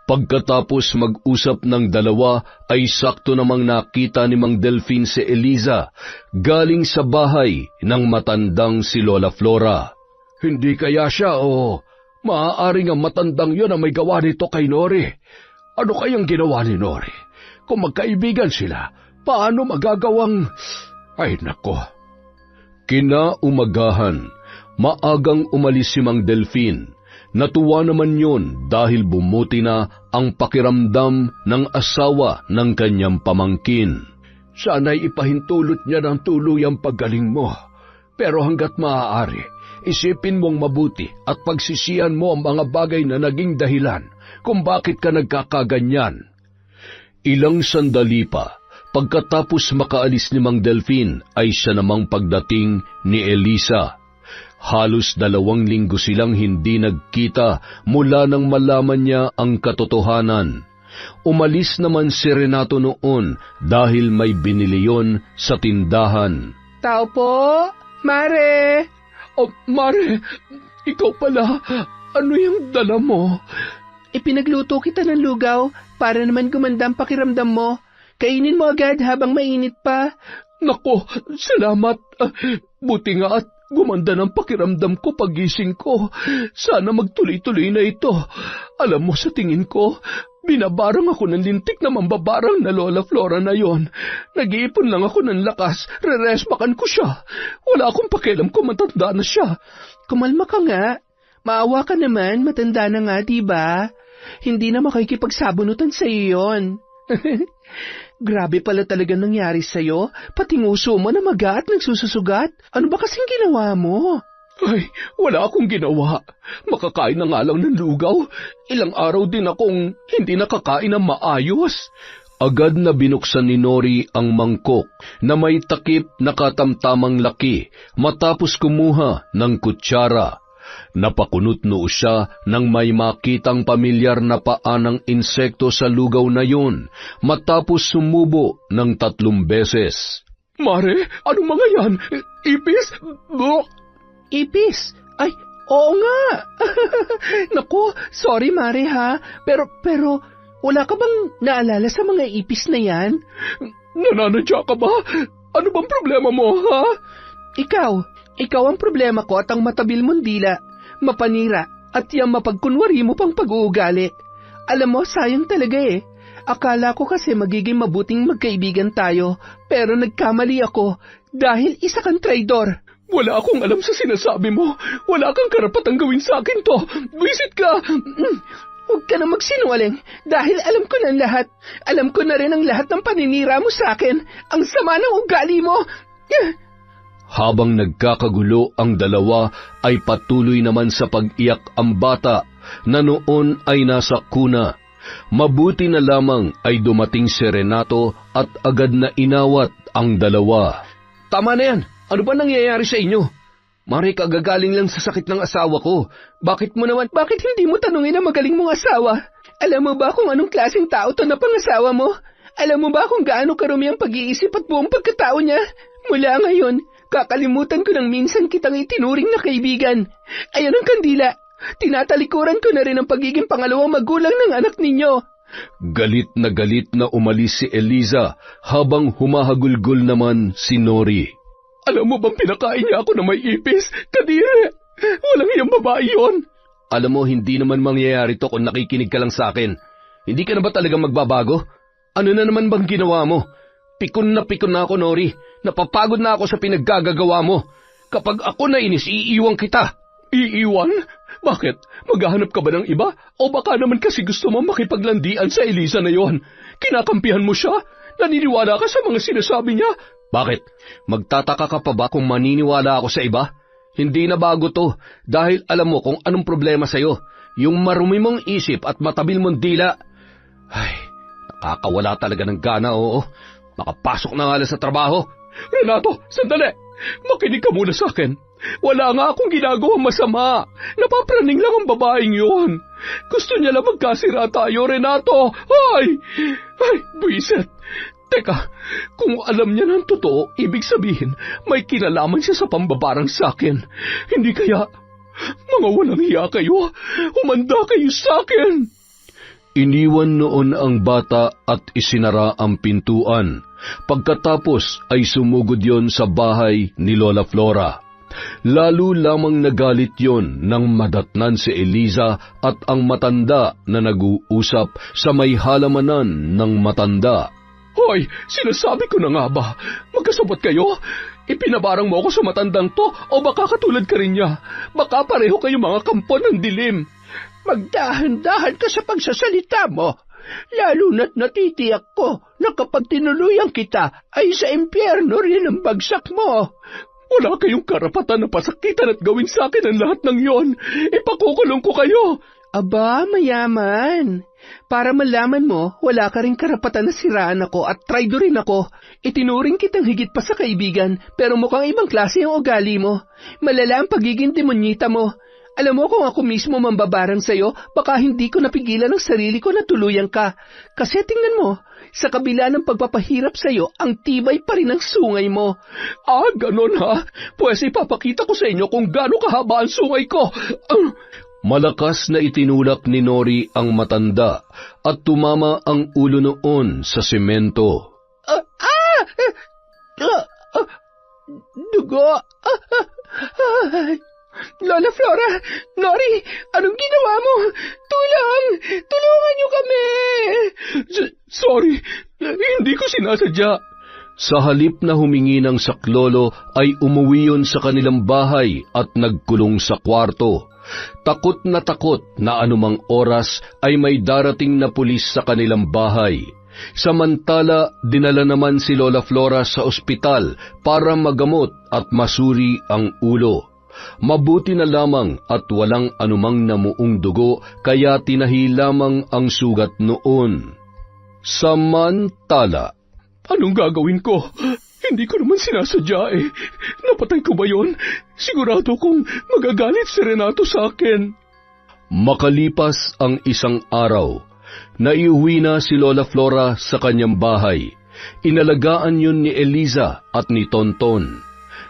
pagkatapos mag-usap ng dalawa ay sakto namang nakita ni Mang Delfin si Eliza galing sa bahay ng matandang si Lola Flora. Hindi kaya siya o maaaring ang matandang yon ang may gawa nito kay Nori. Ano kayang ginawa ni Nori? Kung magkaibigan sila, paano magagawang... Ay nako. Kinaumagahan, maagang umalis si Mang Delfin. Natuwa naman yun dahil bumuti na ang pakiramdam ng asawa ng kanyang pamangkin. Sana'y ipahintulot niya ng tuluyang paggaling mo. Pero hanggat maaari, isipin mong mabuti at pagsisihan mo ang mga bagay na naging dahilan kung bakit ka nagkakaganyan. Ilang sandali pa, pagkatapos makaalis ni Mang Delfin ay siya namang pagdating ni Elisa. Halos 2 linggo silang hindi nagkita mula nang malaman niya ang katotohanan. Umalis naman si Renato noon dahil may binili yon sa tindahan. Tao po, Mare! Oh, Mare, ikaw pala. Ano yung dala mo? Ipinagluto kita ng lugaw para naman gumanda ang pakiramdam mo. Kainin mo agad habang mainit pa. Nako, salamat. Buti nga at gumanda ng pakiramdam ko pagising ko. Sana magtuloy-tuloy na ito. Alam mo, sa tingin ko, binabarang ako ng lintik na mambabarang na Lola Flora na yon. Nag-iipon lang ako ng lakas, rerespakan ko siya. Wala akong pakialam kung matanda na siya. Kumalma ka nga. Maawa ka naman, matanda na nga, diba? Hindi na makikipagsabunutan sa iyo yon. Grabe pala talaga nangyari sa'yo, pati nguso mo na maga at nagsususugat. Ano ba kasing ginawa mo? Ay, wala akong ginawa. Makakain na nga lang ng lugaw. Ilang araw din akong hindi nakakain ng maayos. Agad na binuksan ni Nori ang mangkok na may takip na katamtamang laki matapos kumuha ng kutsara. Napakunot noo siya nang may makitang pamilyar na paa ng insekto sa lugaw na yun matapos sumubo ng 3 beses. Mare, anong mga yan? Ipis? Ipis? Ay, oo nga. Naku, sorry Mare ha. Pero, wala ka bang naalala sa mga ipis na yan? Nananadya ka ba? Ano bang problema mo, ha? Ikaw ang problema ko at ang matabil mong dila, mapanira, at yung mapagkunwari mo pang pag-uugali. Alam mo, sayang talaga eh. Akala ko kasi magiging mabuting magkaibigan tayo, pero nagkamali ako dahil isa kang traidor. Wala akong alam sa sinasabi mo. Wala kang karapatang gawin sa akin to. Visit ka! Huwag ka na magsinungaling dahil alam ko na lahat. Alam ko na rin ang lahat ng paninira mo sa akin. Ang sama ng ugali mo. Habang nagkakagulo ang dalawa ay patuloy naman sa pag-iyak ang bata na noon ay nasa kuna. Mabuti na lamang ay dumating si Renato at agad na inawat ang dalawa. Tama na yan. Ano ba nangyayari sa inyo? Mare, kagagaling lang sa sakit ng asawa ko. Bakit hindi mo tanungin ang magaling mong asawa? Alam mo ba kung anong klaseng tao to na pangasawa mo? Alam mo ba kung gaano karumi ang pag-iisip at buong pagkatao niya? Mula ngayon, kakalimutan ko nang minsan kitang itinuring na kaibigan. Ayan ang kandila. Tinatalikuran ko na rin ang pagiging pangalawang magulang ng anak ninyo. Galit na umalis si Eliza habang humahagulgol naman si Nori. Alam mo bang pinakain niya ako na may ipis? Kadire! Walang iyang babae yon. Alam mo, hindi naman mangyayari to kung nakikinig ka lang sa akin. Hindi ka na ba talagang magbabago? Ano na naman bang ginawa mo? Pikon na ako, Nori. Napapagod na ako sa pinaggagawa mo. Kapag ako nainis, iiwan kita. Iiwan? Bakit? Maghahanap ka ba ng iba? O baka naman kasi gusto mo makipaglandian sa Eliza na yon? Kinakampihan mo siya? Naniniwala ka sa mga sinasabi niya? Bakit? Magtataka ka pa ba kung maniniwala ako sa iba? Hindi na bago to, dahil alam mo kung anong problema sa'yo. Yung marumi mong isip at matabil mong dila. Ay, nakakawala talaga ng gana, oo. Makapasok na nga lang sa trabaho. Renato, sandali! Makinig ka muna sa akin. Wala nga akong ginagawang masama. Napapraning lang ang babaeng yon. Gusto niya lang magkasira tayo, Renato. Ay, buisit. Teka, kung alam niya ng totoo, ibig sabihin, may kinalaman siya sa pambabarang sa akin. Hindi kaya, mga walang hiya kayo, humanda kayo sa akin. Iniwan noon ang bata at isinara ang pintuan. Pagkatapos ay sumugod yon sa bahay ni Lola Flora. Lalo lamang nagalit yon nang madatnan si Eliza at ang matanda na nag-uusap sa may halamanan ng matanda. Hoy, sinasabi ko na nga ba, magkasabot kayo? Ipinabarang mo ako sa matandang to o baka katulad ka rin niya? Baka pareho kayo mga kampo ng dilim. Magdahan-dahan ka sa pagsasalita mo. Lalo na't natitiyak ko na kapag tinuluyan kita ay sa impyerno rin ang bagsak mo. Wala kayong karapatan na pasakitan at gawin sa akin ang lahat ng yon. Ipakukulong ko kayo. Aba, mayaman. Para malaman mo, wala ka rin karapatan na siraan ako at traidorin ako. Itinuring kitang higit pa sa kaibigan, pero mukhang ibang klase ang ugali mo. Malala ang pagiging demonyita mo. Alam mo kung ako mismo mambabarang sa'yo, baka hindi ko napigilan ang sarili ko na tuluyan ka. Kasi tingnan mo, sa kabila ng pagpapahirap sa'yo, ang tibay pa rin ang sungay mo. Ah, ganon ha? Pues ipapakita ko sa inyo kung gaano kahaba ang sungay ko. Malakas na itinulak ni Nori ang matanda at tumama ang ulo noon sa semento. Dugo! Lola Flora! Nori! Anong ginawa mo? Tulungan niyo kami! Sorry! Hindi ko sinasadya. Sa halip na humingi ng saklolo ay umuwi yon sa kanilang bahay at nagkulong sa kwarto. Takot na anumang oras ay may darating na pulis sa kanilang bahay. Samantala, dinala naman si Lola Flora sa ospital para magamot at masuri ang ulo. Mabuti na lamang at walang anumang namuong dugo, kaya tinahi lamang ang sugat noon. Samantala, Anong gagawin ko? Hindi ko naman sinasadya eh. Napatay ko ba yun? Sigurado kong magagalit si Renato sa akin. makalipas ang isang araw, naiuwi na si Lola Flora sa kanyang bahay. Inalagaan yun ni Eliza at ni Tonton.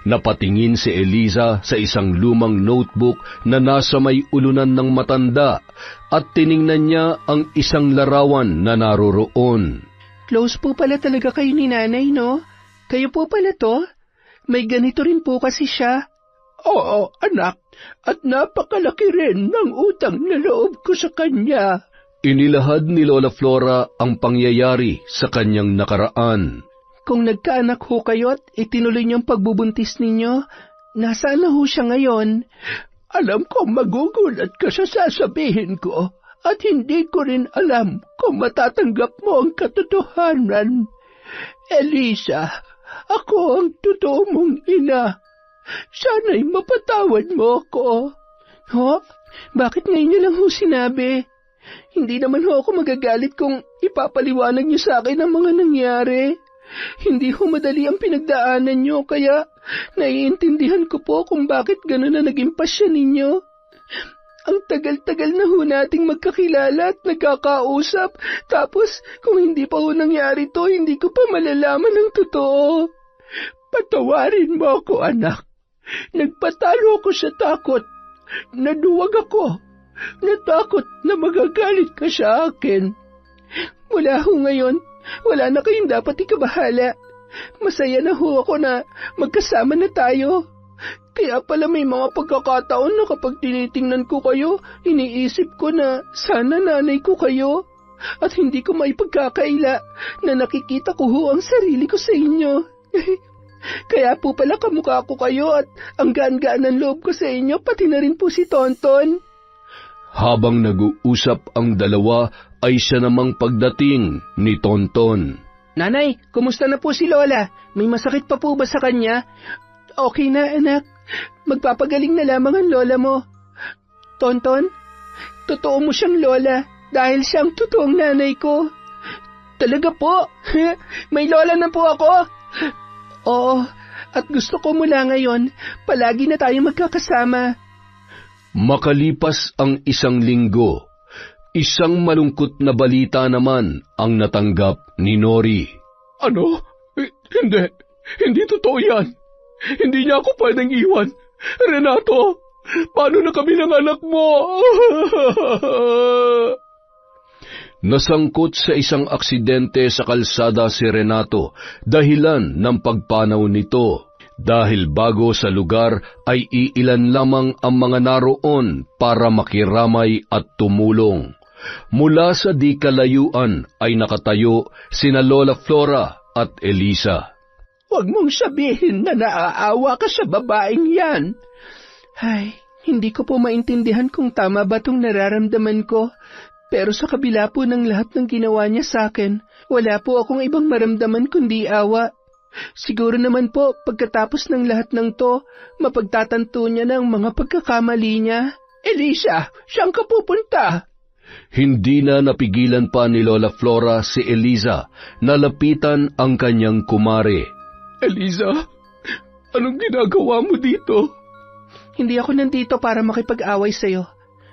Napatingin si Eliza sa isang lumang notebook na nasa may ulunan ng matanda at tiningnan niya ang isang larawan na naroroon. Close po pala talaga kayo ni nanay, no? Kayo po pala to? May ganito rin po kasi siya. Oo, anak. At napakalaki rin ng utang na loob ko sa kanya. Inilahad ni Lola Flora ang pangyayari sa kanyang nakaraan. Kung nagkaanak ho kayo at itinuloy niyong pagbubuntis ninyo, nasaan na ho siya ngayon? Alam ko magugulat ka sa sasabihin ko at hindi ko rin alam kung matatanggap mo ang katotohanan. Elisa, ako ang totoo mong ina. Sana'y mapatawad mo ako. Ho? Bakit ngayon niyo lang ho sinabi? Hindi naman ho ako magagalit kung ipapaliwanag niyo sa akin ang mga nangyari. Hindi ho madali ang pinagdaanan niyo, kaya naiintindihan ko po kung bakit gano'n na naging pasya ninyo. Ang tagal-tagal na ho nating magkakilala at nagkakausap, tapos kung hindi pa ho nangyari to, hindi ko pa malalaman ang totoo. Patawarin mo ako, anak. Nagpatalo ako sa takot. Naduwag ako. Natakot na magagalit ka sa akin. Mula ho ngayon, wala na kayong dapat ikabahala. Masaya na ho ako na magkasama na tayo. Kaya pala may mga pagkakataon na kapag tinitingnan ko kayo, iniisip ko na sana nanay ko kayo. At hindi ko maipagkakaila na nakikita ko ho ang sarili ko sa inyo. Kaya po pala kamukha ko kayo at ang gaan-gaan ng loob ko sa inyo, pati na rin po si Tonton. Habang nag-uusap ang dalawa, ay siya namang pagdating ni Tonton. Nanay, kumusta na po si Lola? May masakit pa po ba sa kanya? Okay na, anak. Magpapagaling na lamang ang lola mo. Tonton, totoo mo siyang lola dahil siya ang totoong nanay ko. Talaga po? May lola na po ako? Oo, at gusto ko mula ngayon, palagi na tayo magkakasama. Makalipas ang isang linggo, isang malungkot na balita naman ang natanggap ni Nori. Ano? Hindi totoo yan. Hindi niya ako pwedeng iwan. Renato, paano na kami ng anak mo? Nasangkot sa isang aksidente sa kalsada si Renato, dahilan ng pagpanaw nito. Dahil bago sa lugar ay iilan lamang ang mga naroon para makiramay at tumulong. Mula sa di kalayuan ay nakatayo sina Lola Flora at Eliza. Huwag mong sabihin na naaawa ka sa babaeng yan. Ay, hindi ko po maintindihan kung tama ba itong nararamdaman ko. Pero sa kabila po ng lahat ng ginawa niya sa akin, wala po akong ibang maramdaman kundi awa. Siguro naman po, pagkatapos ng lahat ng to, mapagtatanto niya ng mga pagkakamali niya. Elisa, saan ka pupunta? Hindi na napigilan pa ni Lola Flora si Eliza na lapitan ang kanyang kumare. Eliza, anong ginagawa mo dito? Hindi ako nandito para makipag-away sa'yo.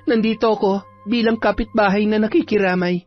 Nandito ako bilang kapitbahay na nakikiramay.